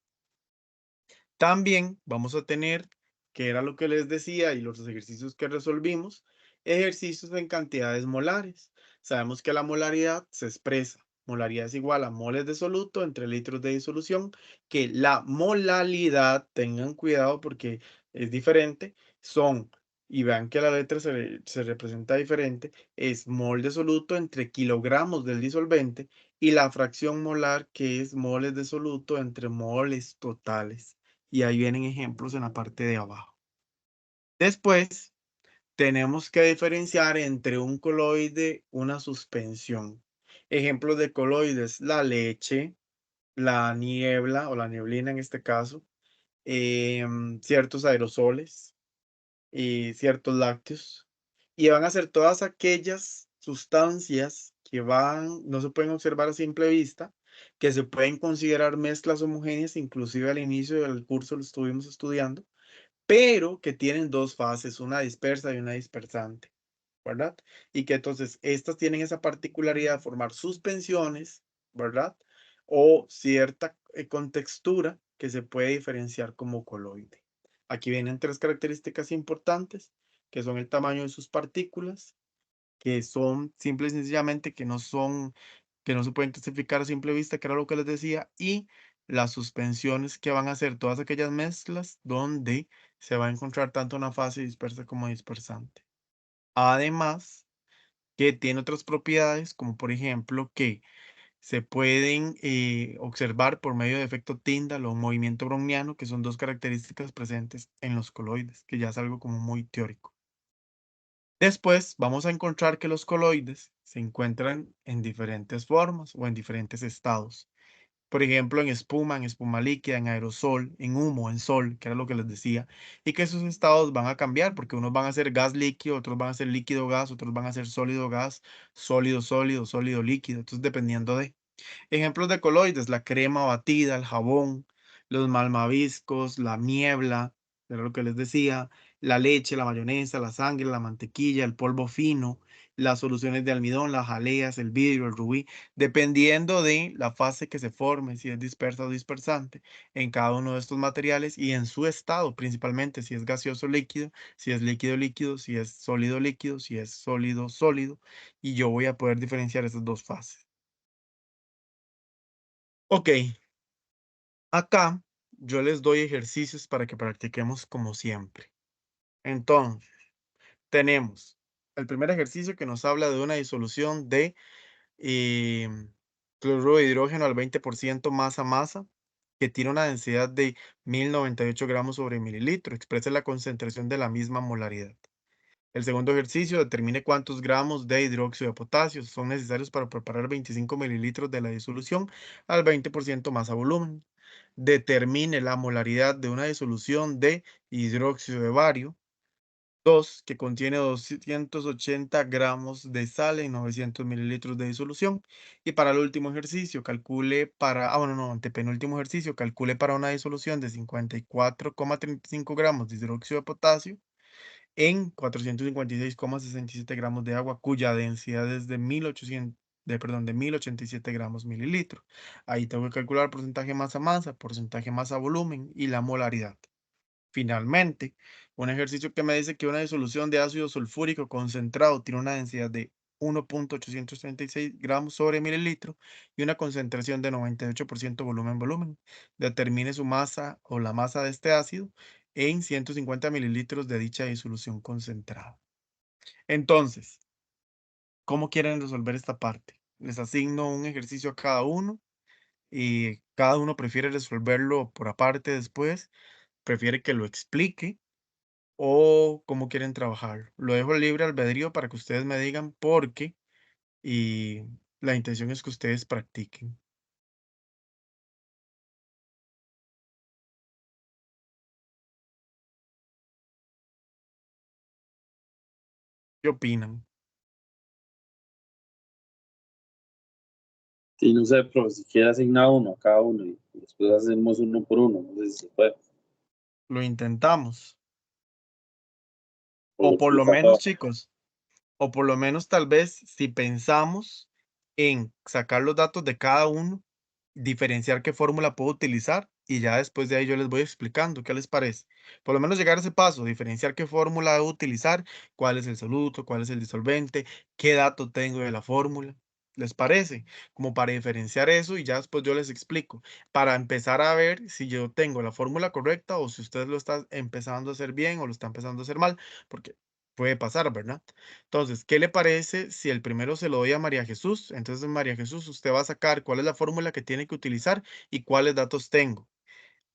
También vamos a tener, que era lo que les decía y los ejercicios que resolvimos, ejercicios en cantidades molares. Sabemos que la molaridad se expresa. Molaridad es igual a moles de soluto entre litros de disolución, que la molalidad, tengan cuidado porque es diferente, son, y vean que la letra se representa diferente, es mol de soluto entre kilogramos del disolvente y la fracción molar que es moles de soluto entre moles totales. Y ahí vienen ejemplos en la parte de abajo. Después, tenemos que diferenciar entre un coloide, y una suspensión. Ejemplos de coloides, la leche, la niebla o la neblina en este caso, ciertos aerosoles y ciertos lácteos. Y van a ser todas aquellas sustancias que no se pueden observar a simple vista, que se pueden considerar mezclas homogéneas, inclusive al inicio del curso lo estuvimos estudiando, pero que tienen dos fases, una dispersa y una dispersante, ¿verdad? Y que entonces estas tienen esa particularidad de formar suspensiones, ¿verdad? O cierta contextura que se puede diferenciar como coloide. Aquí vienen tres características importantes, que son el tamaño de sus partículas, que son simple y sencillamente que no se pueden clasificar a simple vista, que era lo que les decía, y las suspensiones que van a ser todas aquellas mezclas donde se va a encontrar tanto una fase dispersa como dispersante. Además, que tiene otras propiedades, como por ejemplo que se pueden observar por medio de efecto Tyndall o movimiento browniano, que son dos características presentes en los coloides, que ya es algo como muy teórico. Después vamos a encontrar que los coloides se encuentran en diferentes formas o en diferentes estados. Por ejemplo, en espuma líquida, en aerosol, en humo, en sol, que era lo que les decía, y que esos estados van a cambiar porque unos van a ser gas líquido, otros van a ser líquido gas, otros van a ser sólido gas, sólido sólido, sólido líquido. Entonces, dependiendo de. Ejemplos de coloides, la crema batida, el jabón, los malvaviscos, la niebla, era lo que les decía, la leche, la mayonesa, la sangre, la mantequilla, el polvo fino, las soluciones de almidón, las jaleas, el vidrio, el rubí, dependiendo de la fase que se forme, si es dispersa o dispersante, en cada uno de estos materiales y en su estado, principalmente si es gaseoso líquido, si es líquido líquido, si es sólido líquido, si es sólido sólido, y yo voy a poder diferenciar esas dos fases. Ok, acá yo les doy ejercicios para que practiquemos como siempre. Entonces, tenemos el primer ejercicio que nos habla de una disolución de cloruro de hidrógeno al 20% masa-masa, que tiene una densidad de 1098 gramos sobre mililitro. Expresa la concentración de la misma molaridad. El segundo ejercicio, determine cuántos gramos de hidróxido de potasio son necesarios para preparar 25 mililitros de la disolución al 20% masa volumen. Determine la molaridad de una disolución de hidróxido de bario 2, que contiene 280 gramos de sal en 900 mililitros de disolución. Y para el último ejercicio, calcule para, bueno, no, antepenúltimo ejercicio, calcule para una disolución de 54,35 gramos de hidróxido de potasio en 456,67 gramos de agua, cuya densidad es de 1087 gramos mililitros. Ahí tengo que calcular porcentaje masa-masa, porcentaje masa-volumen y la molaridad. Finalmente, un ejercicio que me dice que una disolución de ácido sulfúrico concentrado tiene una densidad de 1.836 gramos sobre mililitro y una concentración de 98% volumen-volumen. Determine su masa o la masa de este ácido en 150 mililitros de dicha disolución concentrada. Entonces, ¿cómo quieren resolver esta parte? Les asigno un ejercicio a cada uno y cada uno prefiere resolverlo por aparte después, prefiere que lo explique o cómo quieren trabajar. Lo dejo libre albedrío para que ustedes me digan por qué y la intención es que ustedes practiquen. ¿Qué opinan? Sí, no sé, pero si quiere asignar uno a cada uno y después hacemos uno por uno, no sé si se puede. Lo intentamos. O O lo por lo explica menos, todo. chicos, o por lo menos tal vez si pensamos en sacar los datos de cada uno, diferenciar qué fórmula puedo utilizar y ya después de ahí yo les voy explicando qué les parece. Por lo menos llegar a ese paso, diferenciar qué fórmula debo utilizar, cuál es el soluto, cuál es el disolvente, qué dato tengo de la fórmula. ¿Les parece? Como para diferenciar eso y ya después yo les explico. Para empezar a ver si yo tengo la fórmula correcta o si ustedes lo están empezando a hacer bien o lo están empezando a hacer mal, porque puede pasar, ¿verdad? Entonces, ¿qué le parece si el primero se lo doy a María Jesús? Entonces, María Jesús, usted va a sacar cuál es la fórmula que tiene que utilizar y cuáles datos tengo.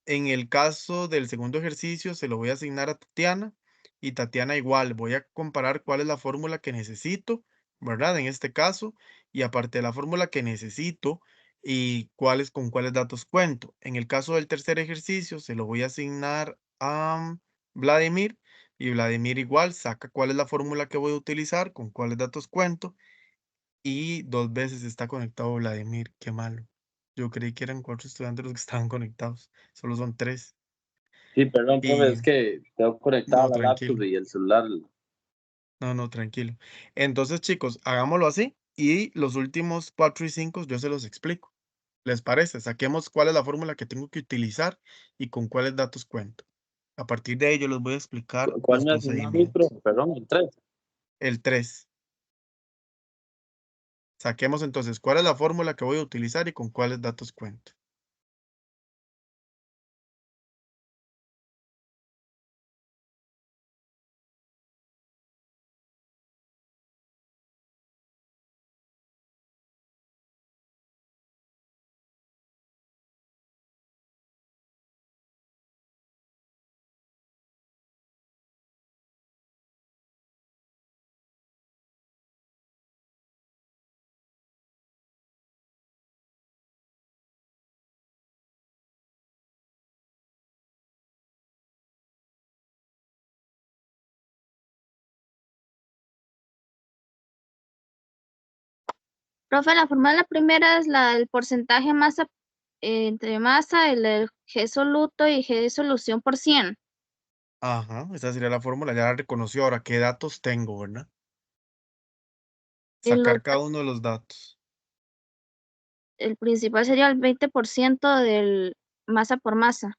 En el caso del segundo ejercicio, se lo voy a asignar a Tatiana y Tatiana igual, voy a comparar cuál es la fórmula que necesito, ¿verdad? En este caso, y aparte de la fórmula que necesito y con cuáles datos cuento. En el caso del tercer ejercicio, se lo voy a asignar a Vladimir y Vladimir igual saca cuál es la fórmula que voy a utilizar, con cuáles datos cuento y 2 veces está conectado Vladimir, qué malo. Yo creí que eran 4 estudiantes los que estaban conectados, solo son 3. Sí, perdón, profe, es Y que tengo conectada no, la laptop tranquilo, y el celular. no, tranquilo. Entonces, chicos, hagámoslo así y los últimos 4 y 5 yo se los explico. ¿Les parece? Saquemos cuál es la fórmula que tengo que utilizar y con cuáles datos cuento. A partir de ahí yo les voy a explicar ¿Cuál los me asignó a mí, procedimientos. profe? Perdón, el 3. El 3. Saquemos entonces cuál es la fórmula que voy a utilizar y con cuáles datos cuento. Profe, la fórmula primera es la del porcentaje masa entre masa, el G soluto y G de solución por 100. Ajá, esa sería la fórmula, ya la reconoció. Ahora, ¿qué datos tengo, verdad? El, Sacar otro- cada uno de los datos. el principal sería el 20% del masa por masa.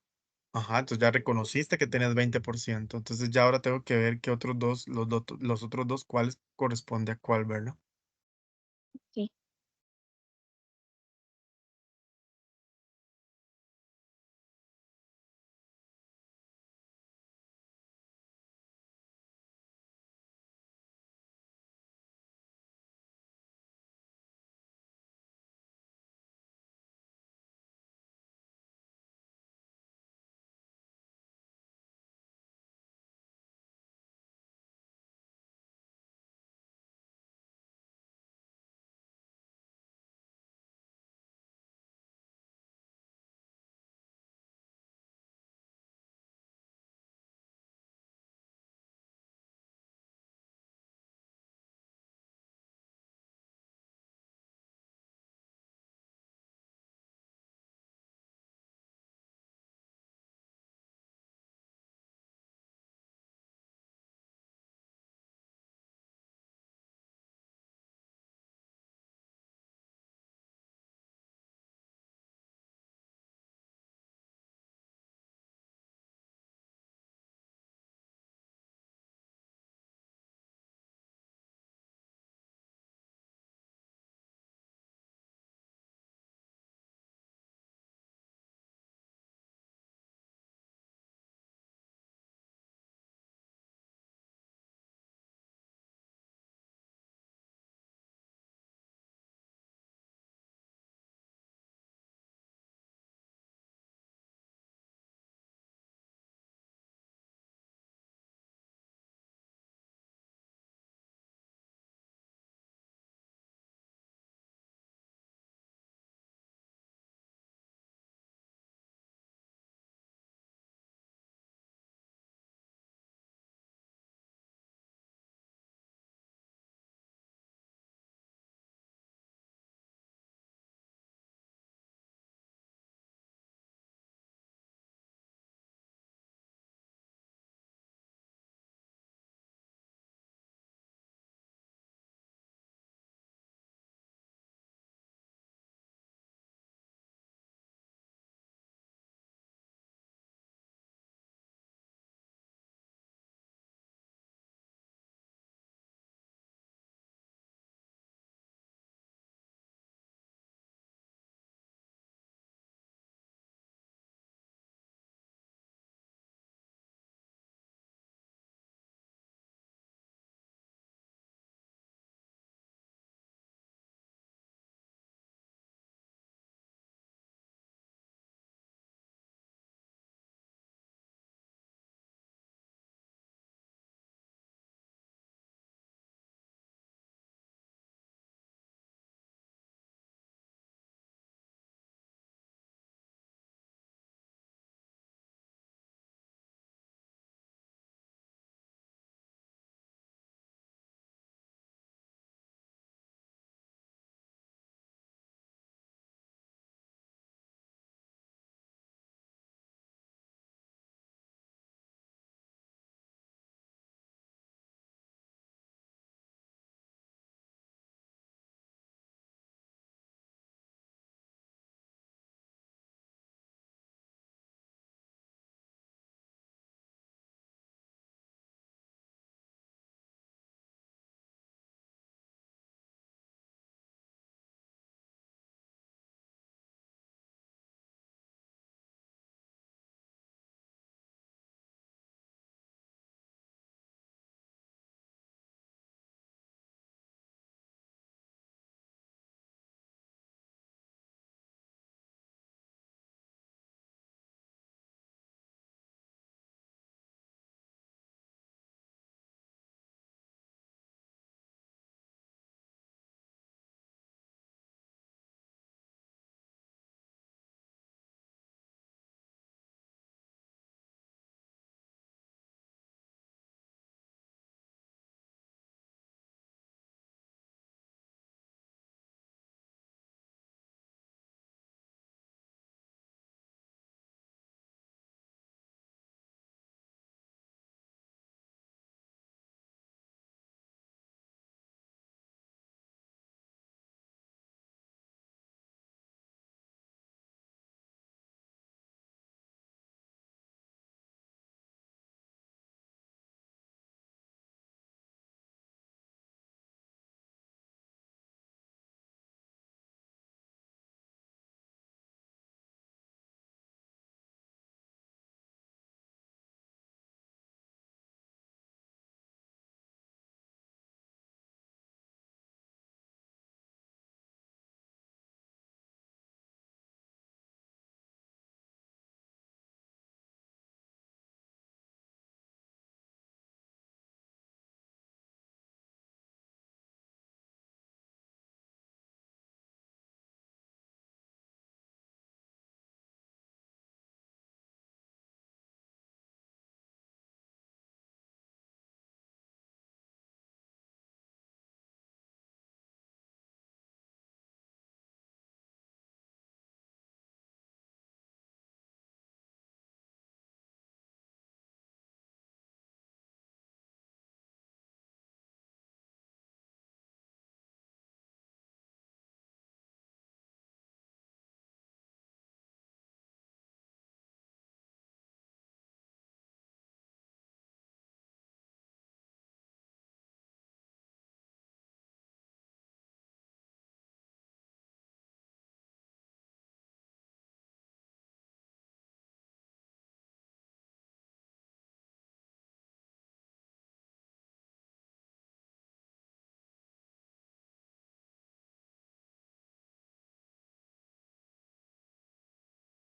Ajá, entonces ya reconociste que tenías 20%. Entonces ya ahora tengo que ver qué otros dos, los otros dos, cuáles corresponde a cuál, ¿verdad? Ok.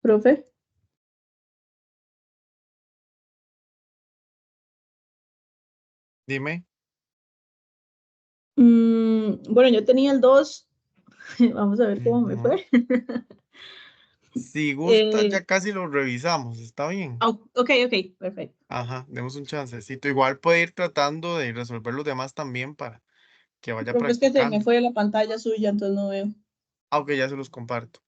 Profe. Dime. Bueno, yo tenía el 2. Vamos a ver cómo me Ujú. fue. Si gusta, Eh, ya casi lo revisamos, ¿está bien? ok, perfecto. Ajá, demos un chancecito. Igual puede ir tratando de resolver los demás también para que vaya Profe, es que se me practicando. fue la pantalla suya, entonces no veo. Aunque ya se los comparto.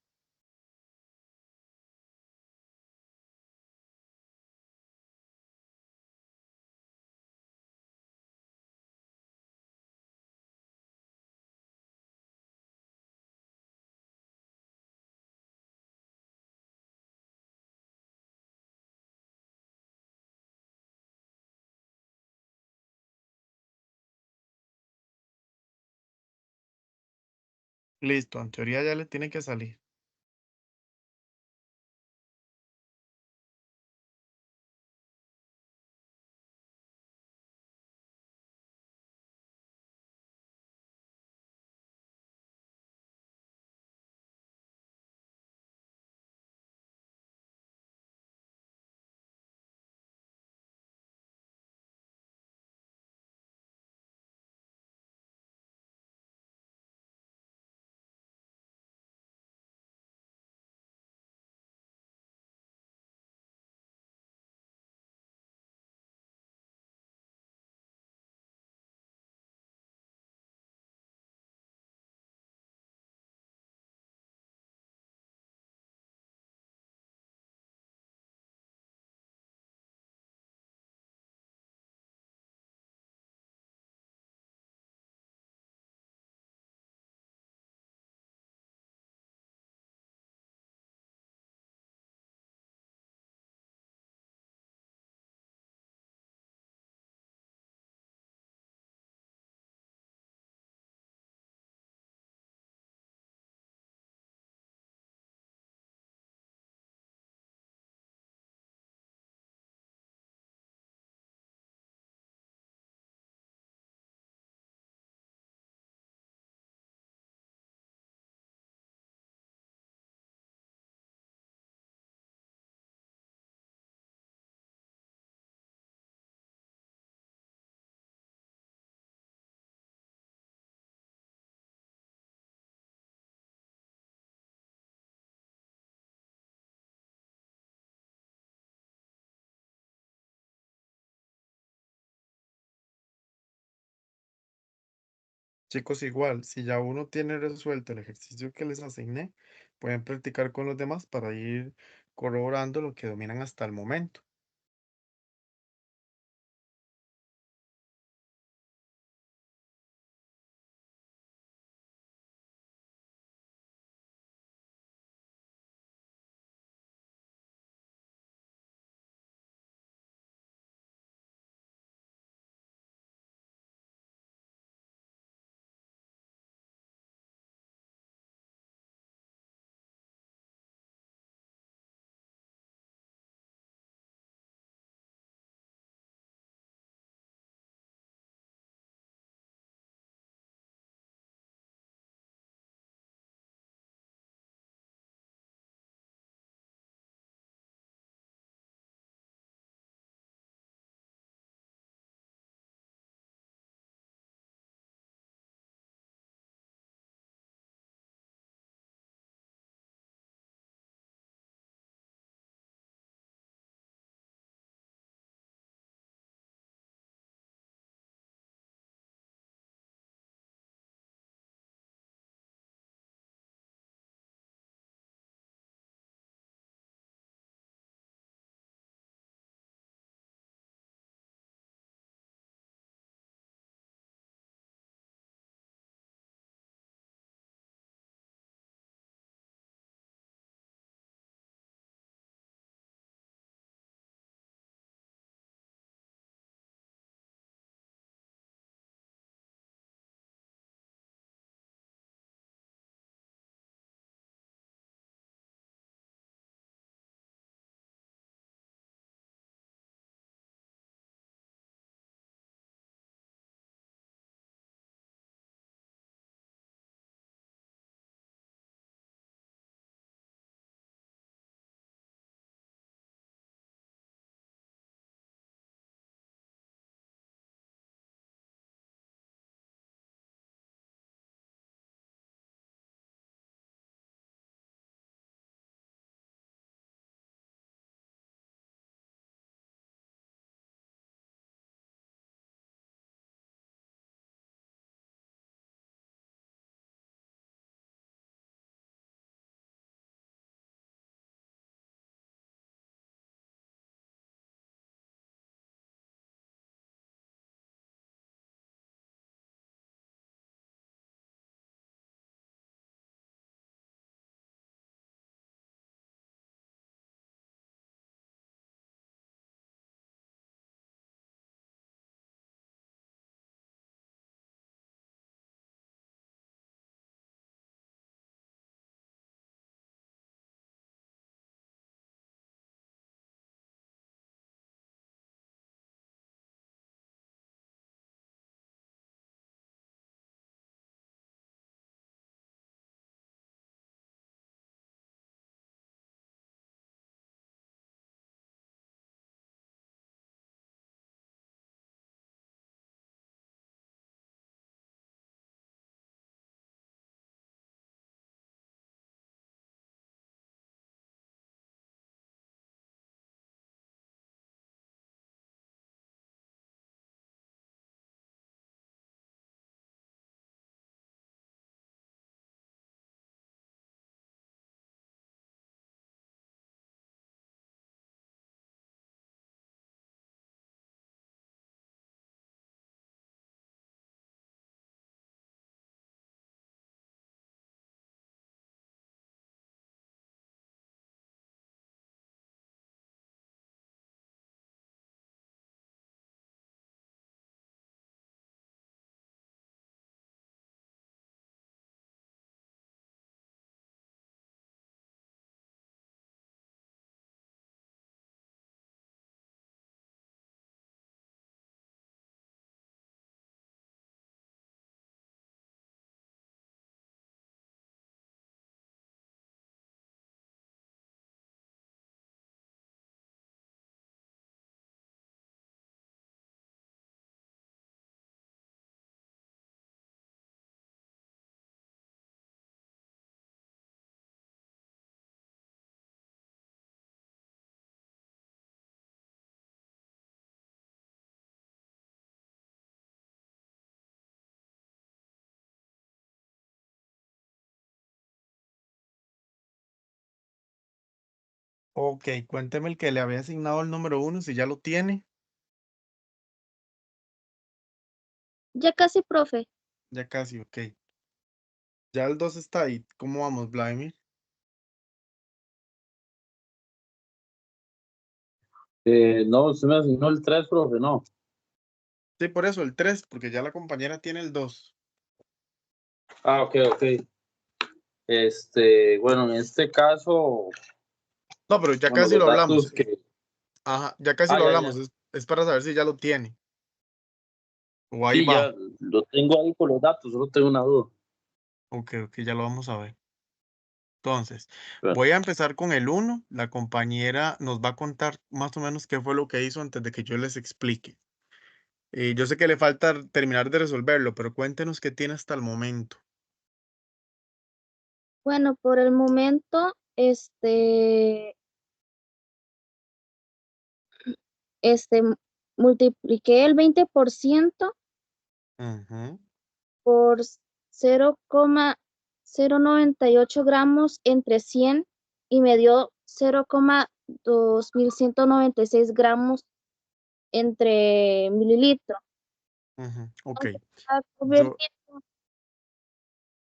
Listo, en teoría ya le tiene que salir. Chicos, igual, si ya uno tiene resuelto el ejercicio que les asigné, pueden practicar con los demás para ir corroborando lo que dominan hasta el momento. Ok, cuénteme el que le había asignado el número 1, si ya lo tiene. Ya casi, profe. Ya casi, ok. Ya el 2 está ahí. ¿Cómo vamos, Vladimir? No, usted me asignó el 3, profe, no. Sí, por eso el 3, porque ya la compañera tiene el 2. Ah, ok. Bueno, en este caso, No, pero ya bueno, casi los lo hablamos. datos que... Ajá, ya casi Ah, lo ya. hablamos. Es para saber si ya lo tiene. O ahí Sí, va. ya lo tengo ahí por los datos, solo tengo una duda. Ok, ya lo vamos a ver. Entonces, Bueno, voy a empezar con el 1. La compañera nos va a contar más o menos qué fue lo que hizo antes de que yo les explique. Yo sé que le falta terminar de resolverlo, pero cuéntenos qué tiene hasta el momento. Bueno, por el momento, multipliqué el 20% Ujú, por 0,098 gramos entre 100 y me dio 0,2196 gramos entre mililitros. ujú, ok. Entonces, está Yo, convirtiendo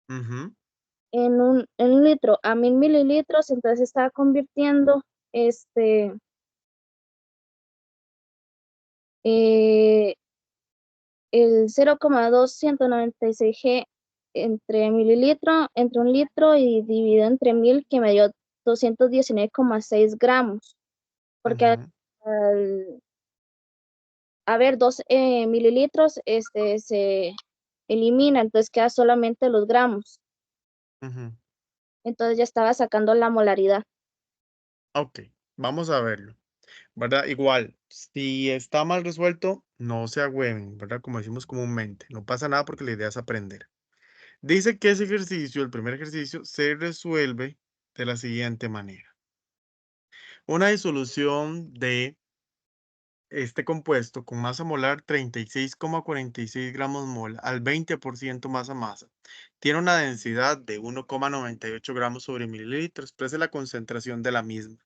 ujú, en un litro a 1000 mililitros, entonces está convirtiendo eh, el 0,296 G entre mililitro, entre un litro y dividido entre 1000 que me dio 219,6 gramos. Porque ujú, al haber 2 mililitros, se elimina, entonces queda solamente los gramos. ujú. Entonces ya estaba sacando la molaridad. Ok, vamos a verlo, ¿verdad? Igual, si está mal resuelto, no se agüeven, ¿verdad? Como decimos comúnmente, no pasa nada porque la idea es aprender. Dice que ese ejercicio, el primer ejercicio, se resuelve de la siguiente manera. Una disolución de este compuesto con masa molar 36,46 gramos mol al 20% masa. Tiene una densidad de 1,98 gramos sobre mililitro. Exprese la concentración de la misma.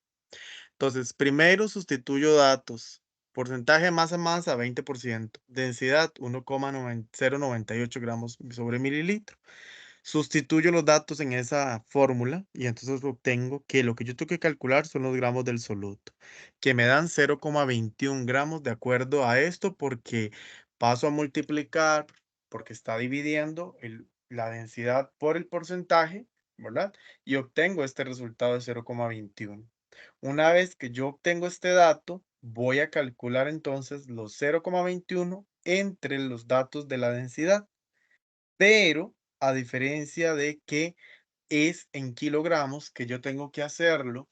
Entonces, primero sustituyo datos. Porcentaje de masa 20%. Densidad 1,098 gramos sobre mililitro. Sustituyo los datos en esa fórmula y entonces obtengo que lo que yo tengo que calcular son los gramos del soluto, que me dan 0,21 gramos de acuerdo a esto porque paso a multiplicar, porque está dividiendo la densidad por el porcentaje, ¿verdad? Y obtengo este resultado de 0,21. Una vez que yo obtengo este dato, voy a calcular entonces los 0,21 entre los datos de la densidad, pero a diferencia de que es en kilogramos que yo tengo que hacerlo,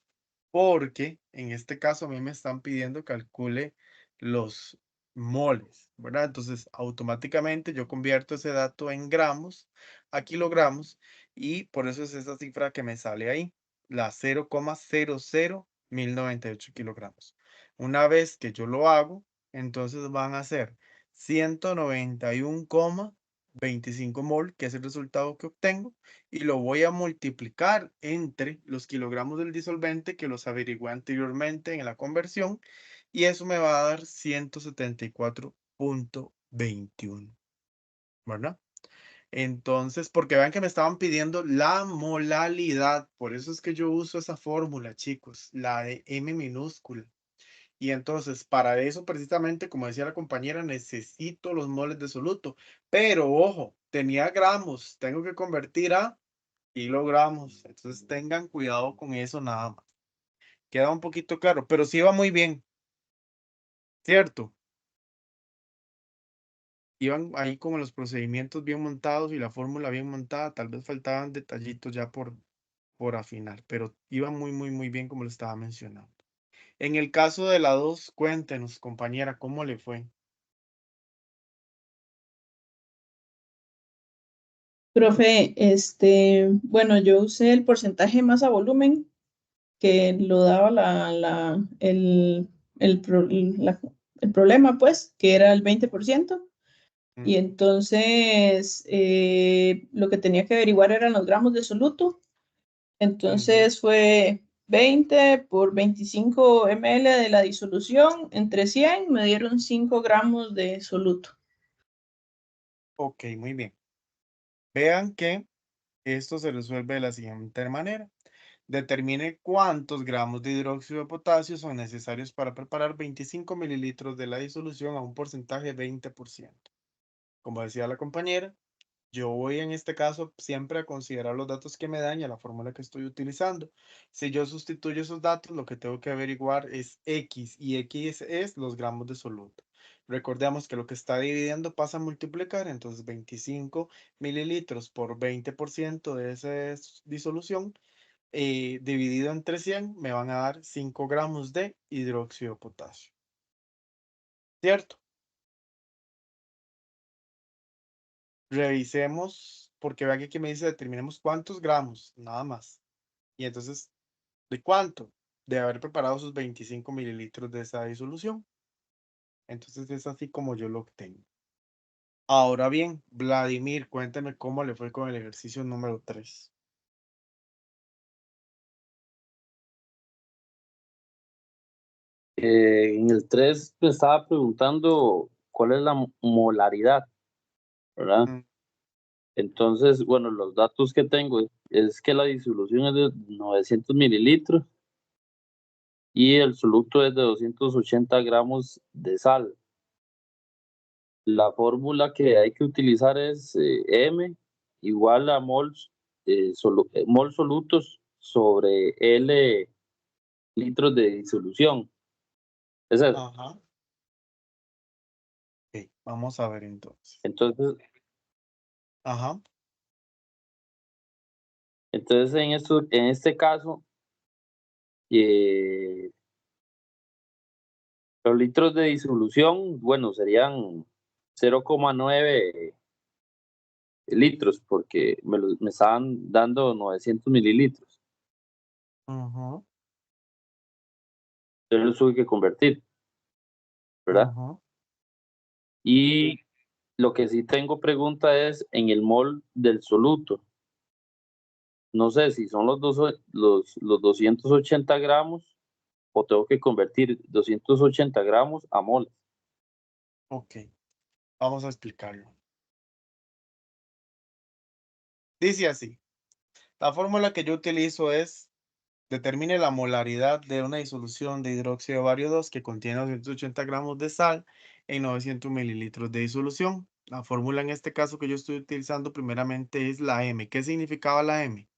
porque en este caso a mí me están pidiendo calcule los moles, ¿verdad? Entonces automáticamente yo convierto ese dato en gramos a kilogramos y por eso es esa cifra que me sale ahí, la 0,00198 kilogramos. Una vez que yo lo hago, entonces van a ser 191,25 mol, que es el resultado que obtengo, y lo voy a multiplicar entre los kilogramos del disolvente que los averigué anteriormente en la conversión, y eso me va a dar 174,21, ¿verdad? Entonces, porque vean que me estaban pidiendo la molalidad, por eso es que yo uso esa fórmula, chicos, la de M minúscula. Y entonces, para eso precisamente, como decía la compañera, necesito los moles de soluto. Pero ojo, tenía gramos, tengo que convertir a kilogramos. Entonces, tengan cuidado con eso nada más. Queda un poquito claro, pero sí va muy bien, ¿cierto? Iban ahí como los procedimientos bien montados y la fórmula bien montada. Tal vez faltaban detallitos ya por afinar, pero iba muy bien como lo estaba mencionando. En el caso de la 2, cuéntenos, compañera, ¿cómo le fue? Profe, bueno, yo usé el porcentaje de masa volumen que lo daba el problema, pues, que era el 20%. Y entonces lo que tenía que averiguar eran los gramos de soluto. Ujú, Entonces fue 20 por 25 ml de la disolución entre 100 me dieron 5 gramos de soluto. Ok, muy bien. Vean que esto se resuelve de la siguiente manera. Determine cuántos gramos de hidróxido de potasio son necesarios para preparar 25 mililitros de la disolución a un porcentaje de 20%. Como decía la compañera, yo voy en este caso siempre a considerar los datos que me dan y a la fórmula que estoy utilizando. Si yo sustituyo esos datos, lo que tengo que averiguar es X y X es los gramos de soluto. Recordemos que lo que está dividiendo pasa a multiplicar, entonces 25 mililitros por 20% de esa disolución dividido entre 100 me van a dar 5 gramos de hidróxido de potasio. ¿Cierto? Revisemos, porque vean que aquí me dice determinemos cuántos gramos, nada más. Y entonces, ¿de cuánto? De haber preparado sus 25 mililitros de esa disolución. Entonces es así como yo lo obtengo. Ahora bien, Vladimir, cuéntame cómo le fue con el ejercicio número 3. En el 3 me estaba preguntando cuál es la molaridad, ¿verdad? Entonces, bueno, los datos que tengo es que la disolución es de 900 mililitros y el soluto es de 280 gramos de sal. La fórmula que hay que utilizar es M igual a mol solutos sobre L litros de disolución. ¿Es eso? Ajá. Ok, vamos a ver entonces. Entonces, Ajá. en este caso, eh, los litros de disolución, bueno, serían 0,9 litros, porque me estaban dando 900 mililitros. Ajá. Entonces los tuve que convertir, ¿verdad? Ajá. Y lo que sí tengo pregunta es en el mol del soluto. No sé si son los 280 gramos o tengo que convertir 280 gramos a moles. Ok, vamos a explicarlo. Dice así, la fórmula que yo utilizo es determine la molaridad de una disolución de hidróxido de bario 2 que contiene 280 gramos de sal en 900 mililitros de disolución. La fórmula en este caso que yo estoy utilizando primeramente es la M. ¿Qué significaba la M?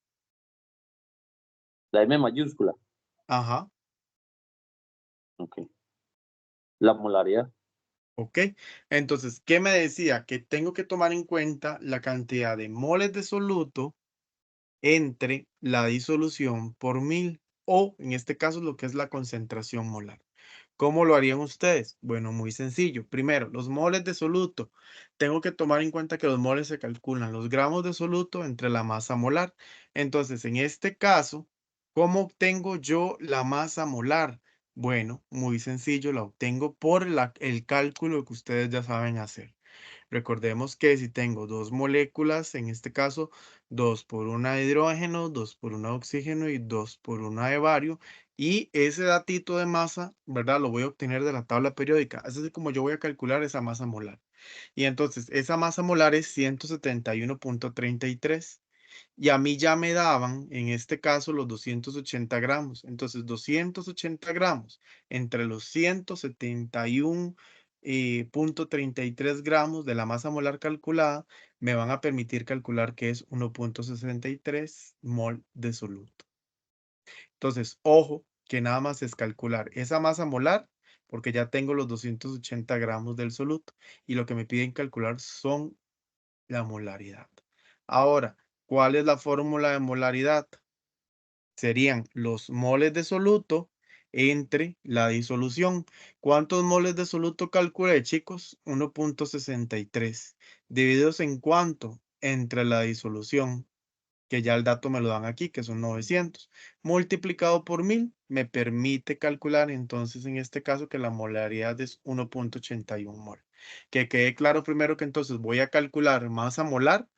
La M mayúscula. Ajá, Ok. La molaridad. ok. Entonces, ¿qué me decía? Que tengo que tomar en cuenta la cantidad de moles de soluto entre la disolución por 1000 o en este caso lo que es la concentración molar. ¿Cómo lo harían ustedes? Bueno, muy sencillo. Primero, los moles de soluto. Tengo que tomar en cuenta que los moles se calculan los gramos de soluto entre la masa molar. Entonces, en este caso, ¿cómo obtengo yo la masa molar? Bueno, muy sencillo, la obtengo por el cálculo que ustedes ya saben hacer. Recordemos que si tengo dos moléculas, en este caso, 2 por 1 de hidrógeno, 2 por 1 de oxígeno y 2 por 1 de bario, y ese datito de masa, ¿verdad? Lo voy a obtener de la tabla periódica. Así es como yo voy a calcular esa masa molar. Y entonces, esa masa molar es 171.33. Y a mí ya me daban, en este caso, los 280 gramos. Entonces, 280 gramos entre los 171.33 gramos de la masa molar calculada me van a permitir calcular que es 1.63 mol de soluto. Entonces, ojo, que nada más es calcular esa masa molar porque ya tengo los 280 gramos del soluto y lo que me piden calcular son la molaridad. Ahora, ¿cuál es la fórmula de molaridad? Serían los moles de soluto entre la disolución. ¿Cuántos moles de soluto calculé, chicos? 1.63. ¿Divididos en cuánto? Entre la disolución, que ya el dato me lo dan aquí, que son 900. Multiplicado por 1000 me permite calcular entonces en este caso que la molaridad es 1.81 mol. Que quede claro primero que entonces voy a calcular masa molar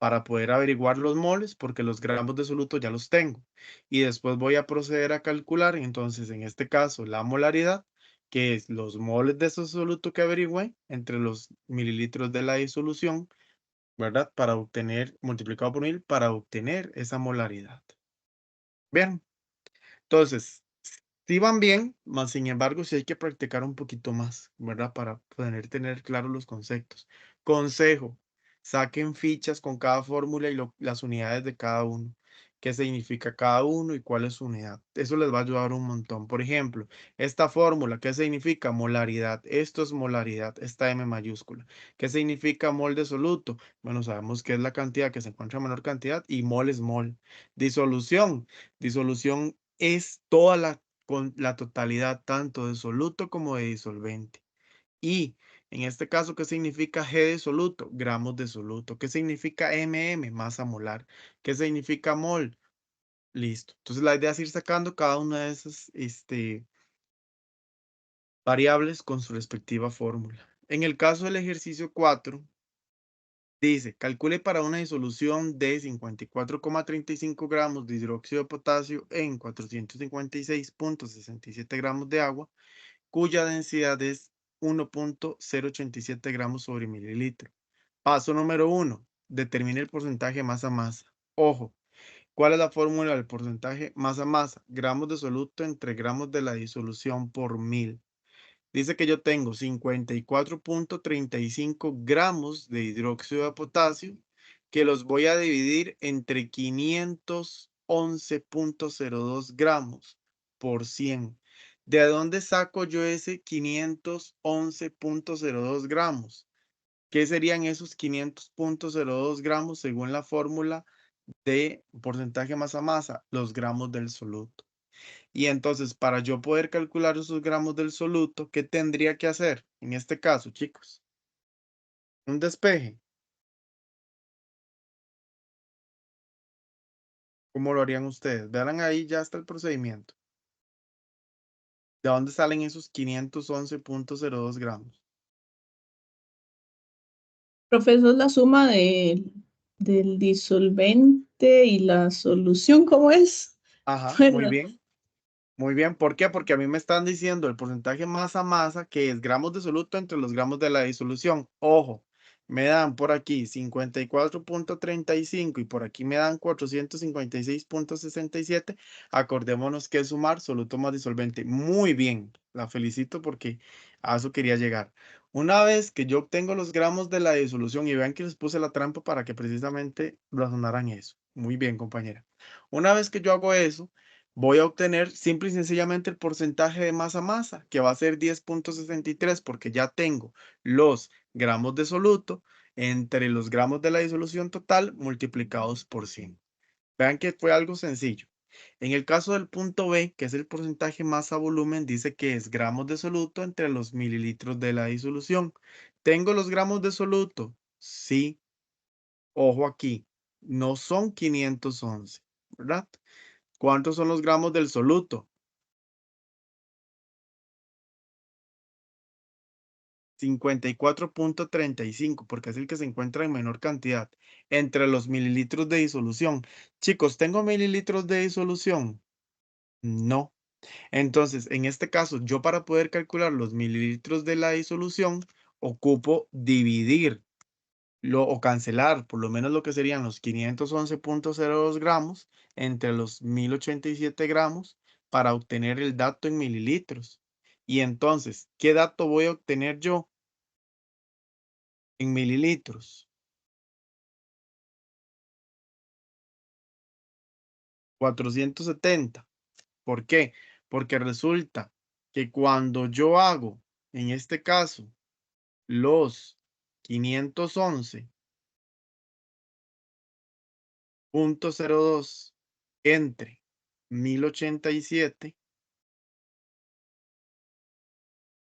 para poder averiguar los moles, porque los gramos de soluto ya los tengo. Y después voy a proceder a calcular, entonces, en este caso, la molaridad, que es los moles de ese soluto que averigüé entre los mililitros de la disolución, ¿verdad? Para obtener, multiplicado por 1000, para obtener esa molaridad. Bien, entonces, sí van bien, más sin embargo, sí hay que practicar un poquito más, ¿verdad? Para poder tener claros los conceptos. Consejo, saquen fichas con cada fórmula y las unidades de cada uno. ¿Qué significa cada uno y cuál es su unidad? Eso les va a ayudar un montón. Por ejemplo, esta fórmula, ¿qué significa? Molaridad. Esto es molaridad, esta M mayúscula. ¿Qué significa mol de soluto? Bueno, sabemos que es la cantidad que se encuentra en menor cantidad y mol es mol. Disolución. Disolución es toda con la totalidad tanto de soluto como de disolvente. Y en este caso, ¿qué significa G de soluto? Gramos de soluto. ¿Qué significa Masa molar. ¿Qué significa mol? Listo. Entonces la idea es ir sacando cada una de esas variables con su respectiva fórmula. En el caso del ejercicio 4, dice, calcule para una disolución de 54,35 gramos de hidróxido de potasio en 456,67 gramos de agua, cuya densidad es 1,087 gramos sobre mililitro. Paso número 1. Determine el porcentaje masa-masa. Ojo, ¿cuál es la fórmula del porcentaje masa-masa? Gramos de soluto entre gramos de la disolución por 1000. Dice que yo tengo 54,35 gramos de hidróxido de potasio que los voy a dividir entre 511,02 gramos por 100. ¿De dónde saco yo ese 511,02 gramos? ¿Qué serían esos 500,02 gramos según la fórmula de porcentaje masa-masa? Los gramos del soluto. Y entonces, para yo poder calcular esos gramos del soluto, ¿qué tendría que hacer? En este caso, chicos, un despeje. ¿Cómo lo harían ustedes? Vean ahí, ya está el procedimiento. ¿De dónde salen esos 511,02 gramos? Profesor, es la suma del disolvente y la solución, ¿cómo es? Ajá, muy Bueno, bien. Muy bien, ¿por qué? Porque a mí me están diciendo el porcentaje masa-masa, que es gramos de soluto entre los gramos de la disolución. Ojo, me dan por aquí 54,35 y por aquí me dan 456,67. Acordémonos que es sumar soluto más disolvente. Muy bien, la felicito porque a eso quería llegar. Una vez que yo obtengo los gramos de la disolución, y vean que les puse la trampa para que precisamente razonaran eso. Muy bien, compañera. Una vez que yo hago eso, voy a obtener simple y sencillamente el porcentaje de masa-masa, que va a ser 10,63, porque ya tengo los gramos de soluto entre los gramos de la disolución total multiplicados por 100. Vean que fue algo sencillo. En el caso del punto B, que es el porcentaje masa-volumen, dice que es gramos de soluto entre los mililitros de la disolución. ¿Tengo los gramos de soluto? Sí. Ojo aquí, no son 511, ¿verdad? ¿Cuántos son los gramos del soluto? 54,35, porque es el que se encuentra en menor cantidad entre los mililitros de disolución. Chicos, ¿tengo mililitros de disolución? No. Entonces, en este caso, yo para poder calcular los mililitros de la disolución, ocupo dividir o cancelar por lo menos lo que serían los 511,02 gramos entre los 1087 gramos para obtener el dato en mililitros. Y entonces, ¿qué dato voy a obtener yo en mililitros? 470. ¿Por qué? Porque resulta que cuando yo hago, en este caso, los 511,02 entre 1087,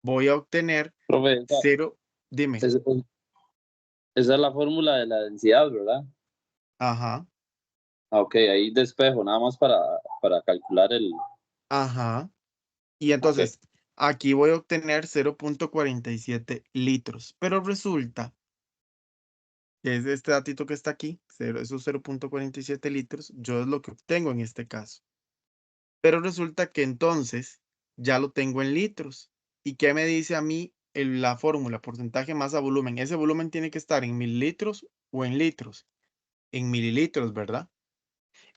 voy a obtener Profe, esa, 0. Dime. esa- esa es la fórmula de la densidad, ¿verdad? Ajá, Ok, ahí despejo, nada más para calcular el... ajá. Y Ok, entonces, aquí voy a obtener 0,47 litros. Pero resulta que es este datito que está aquí, esos 0.47 litros, yo es lo que obtengo en este caso. Pero resulta que entonces ya lo tengo en litros. ¿Y qué me dice a mí la fórmula? Porcentaje masa volumen. Ese volumen tiene que estar en mililitros o en litros. En mililitros, ¿verdad?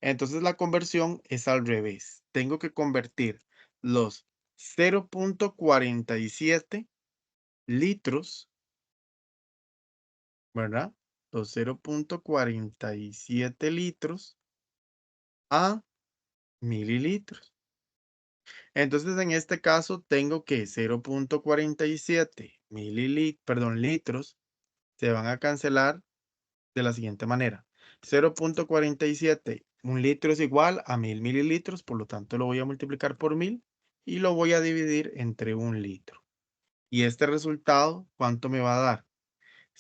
Entonces la conversión es al revés. Tengo que convertir los 0.47 litros, ¿verdad? Los 0.47 litros a mililitros. Entonces, en este caso, tengo que 0.47 litros se van a cancelar de la siguiente manera. 0.47, un litro es igual a 1000 mililitros, por lo tanto lo voy a multiplicar por 1000 y lo voy a dividir entre un litro. Y este resultado, ¿cuánto me va a dar?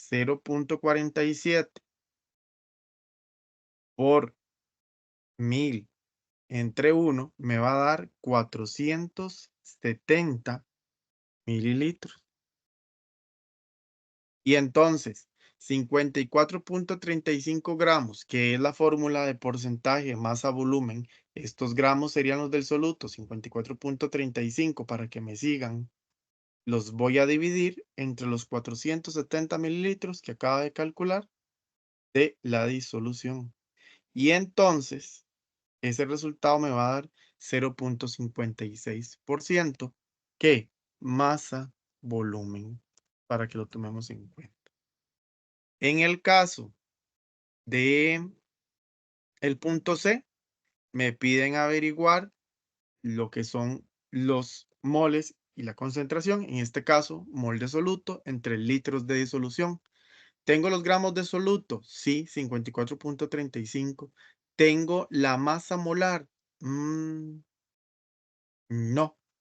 0.47 por 1000 entre 1 me va a dar 470 mililitros. Y entonces, 54.35 gramos, que es la fórmula de porcentaje masa volumen, estos gramos serían los del soluto, 54.35 para que me sigan. Los voy a dividir entre los 470 mililitros que acabo de calcular de la disolución. Y entonces, ese resultado me va a dar 0.56%, que masa volumen, para que lo tomemos en cuenta. En el caso de el punto C, me piden averiguar lo que son los moles y la concentración, en este caso, mol de soluto entre litros de disolución. ¿Tengo los gramos de soluto? Sí, 54.35. ¿Tengo la masa molar? No,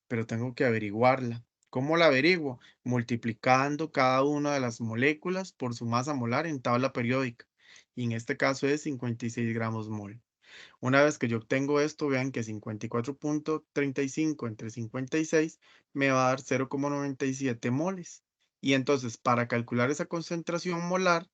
pero tengo que averiguarla. ¿Cómo la averiguo? Multiplicando cada una de las moléculas por su masa molar en tabla periódica. Y en este caso es 56 gramos mol. Una vez que yo obtengo esto, vean que 54.35 entre 56 me va a dar 0,97 moles. Y entonces, para calcular esa concentración molar,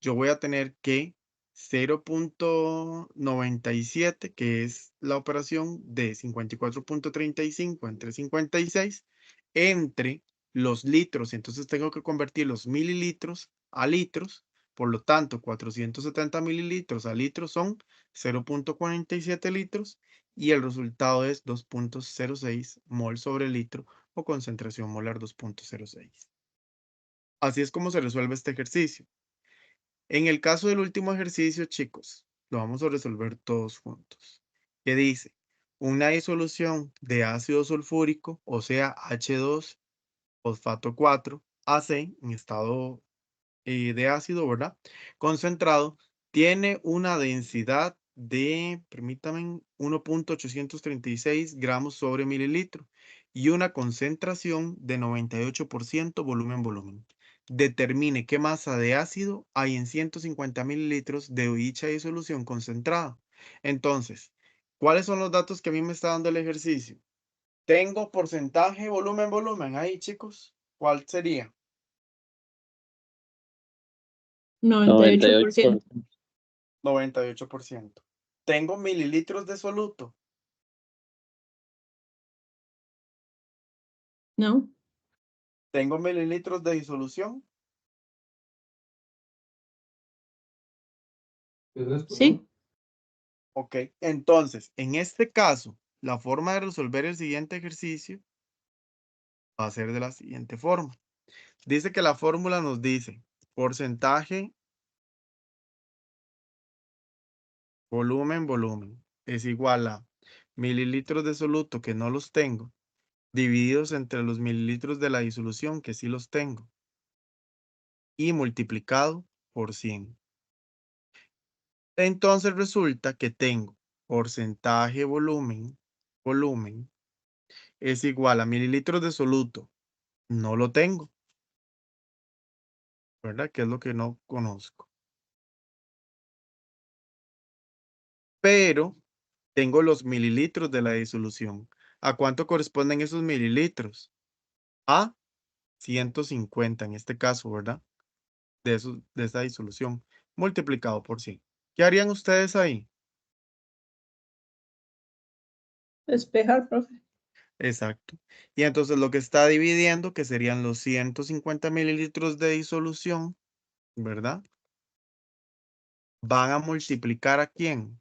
yo voy a tener que 0.97, que es la operación de 54.35 entre 56, entre los litros. Entonces tengo que convertir los mililitros a litros. Por lo tanto, 470 mililitros a litros son 0.47 litros y el resultado es 2.06 mol sobre litro o concentración molar 2.06. Así es como se resuelve este ejercicio. En el caso del último ejercicio, chicos, lo vamos a resolver todos juntos. ¿Qué dice? Una disolución de ácido sulfúrico, o sea, H2 fosfato 4, AC, en estado de ácido, ¿verdad? Concentrado, tiene una densidad de, permítanme, 1.836 gramos sobre mililitro y una concentración de 98% volumen-volumen. Determine qué masa de ácido hay en 150 mililitros de dicha disolución concentrada. Entonces, ¿cuáles son los datos que a mí me está dando el ejercicio? Tengo porcentaje, volumen ahí, chicos. ¿Cuál sería? 98%. 98%. Tengo mililitros de soluto. ¿No? Tengo mililitros de disolución. Sí. Ok, entonces, en este caso, la forma de resolver el siguiente ejercicio va a ser de la siguiente forma. Dice que la fórmula nos dice porcentaje, volumen, es igual a mililitros de soluto que no los tengo, divididos entre los mililitros de la disolución que sí los tengo, y multiplicado por 100. Entonces resulta que tengo porcentaje volumen es igual a mililitros de soluto. No lo tengo, ¿verdad? Que es lo que no conozco. Pero tengo los mililitros de la disolución. ¿A cuánto corresponden esos mililitros? A 150 en este caso, ¿verdad? de esa disolución multiplicado por 100. ¿Qué harían ustedes ahí? Despejar, profe. Exacto. Y entonces lo que está dividiendo, que serían los 150 mililitros de disolución, ¿verdad? Van a multiplicar ¿a quién?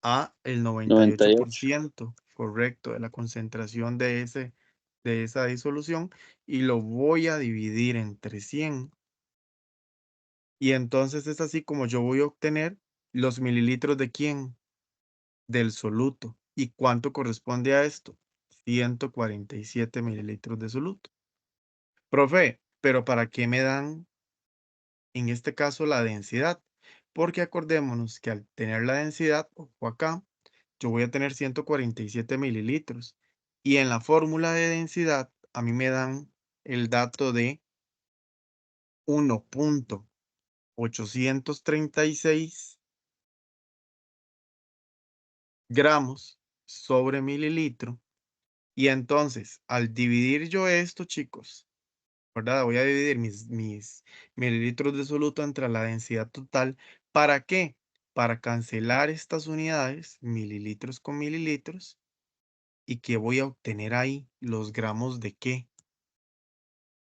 A el 98. 98%, correcto, de la concentración de esa disolución, y lo voy a dividir entre 100. Y entonces es así como yo voy a obtener los mililitros ¿de quién? Del soluto. ¿Y cuánto corresponde a esto? 147 mililitros de soluto. Profe, ¿pero para qué me dan en este caso la densidad? Porque acordémonos que al tener la densidad, ojo acá, yo voy a tener 147 mililitros. Y en la fórmula de densidad, a mí me dan el dato de 1.836 gramos sobre mililitro. Y entonces, al dividir yo esto, chicos, ¿verdad? Voy a dividir mis mililitros de soluto entre la densidad total. ¿Para qué? Para cancelar estas unidades, mililitros con mililitros. ¿Y qué voy a obtener ahí? Los gramos ¿de qué?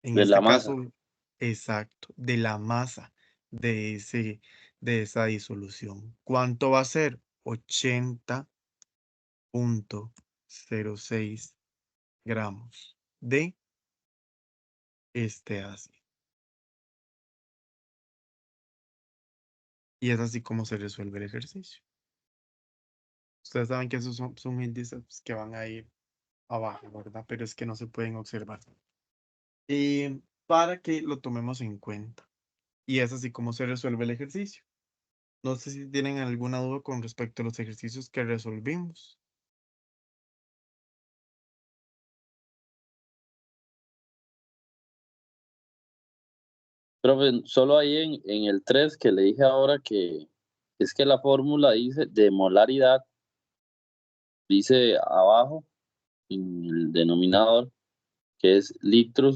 En De la este masa. caso, exacto, de la masa de esa disolución. ¿Cuánto va a ser? 80.06 gramos de este ácido. Y es así como se resuelve el ejercicio. Ustedes saben que esos son índices que van a ir abajo, ¿verdad? Pero es que no se pueden observar. Y para que lo tomemos en cuenta. Y es así como se resuelve el ejercicio. No sé si tienen alguna duda con respecto a los ejercicios que resolvimos. Profe, solo ahí en el 3 que le dije ahora que es que la fórmula dice de molaridad, dice abajo en el denominador, que es litros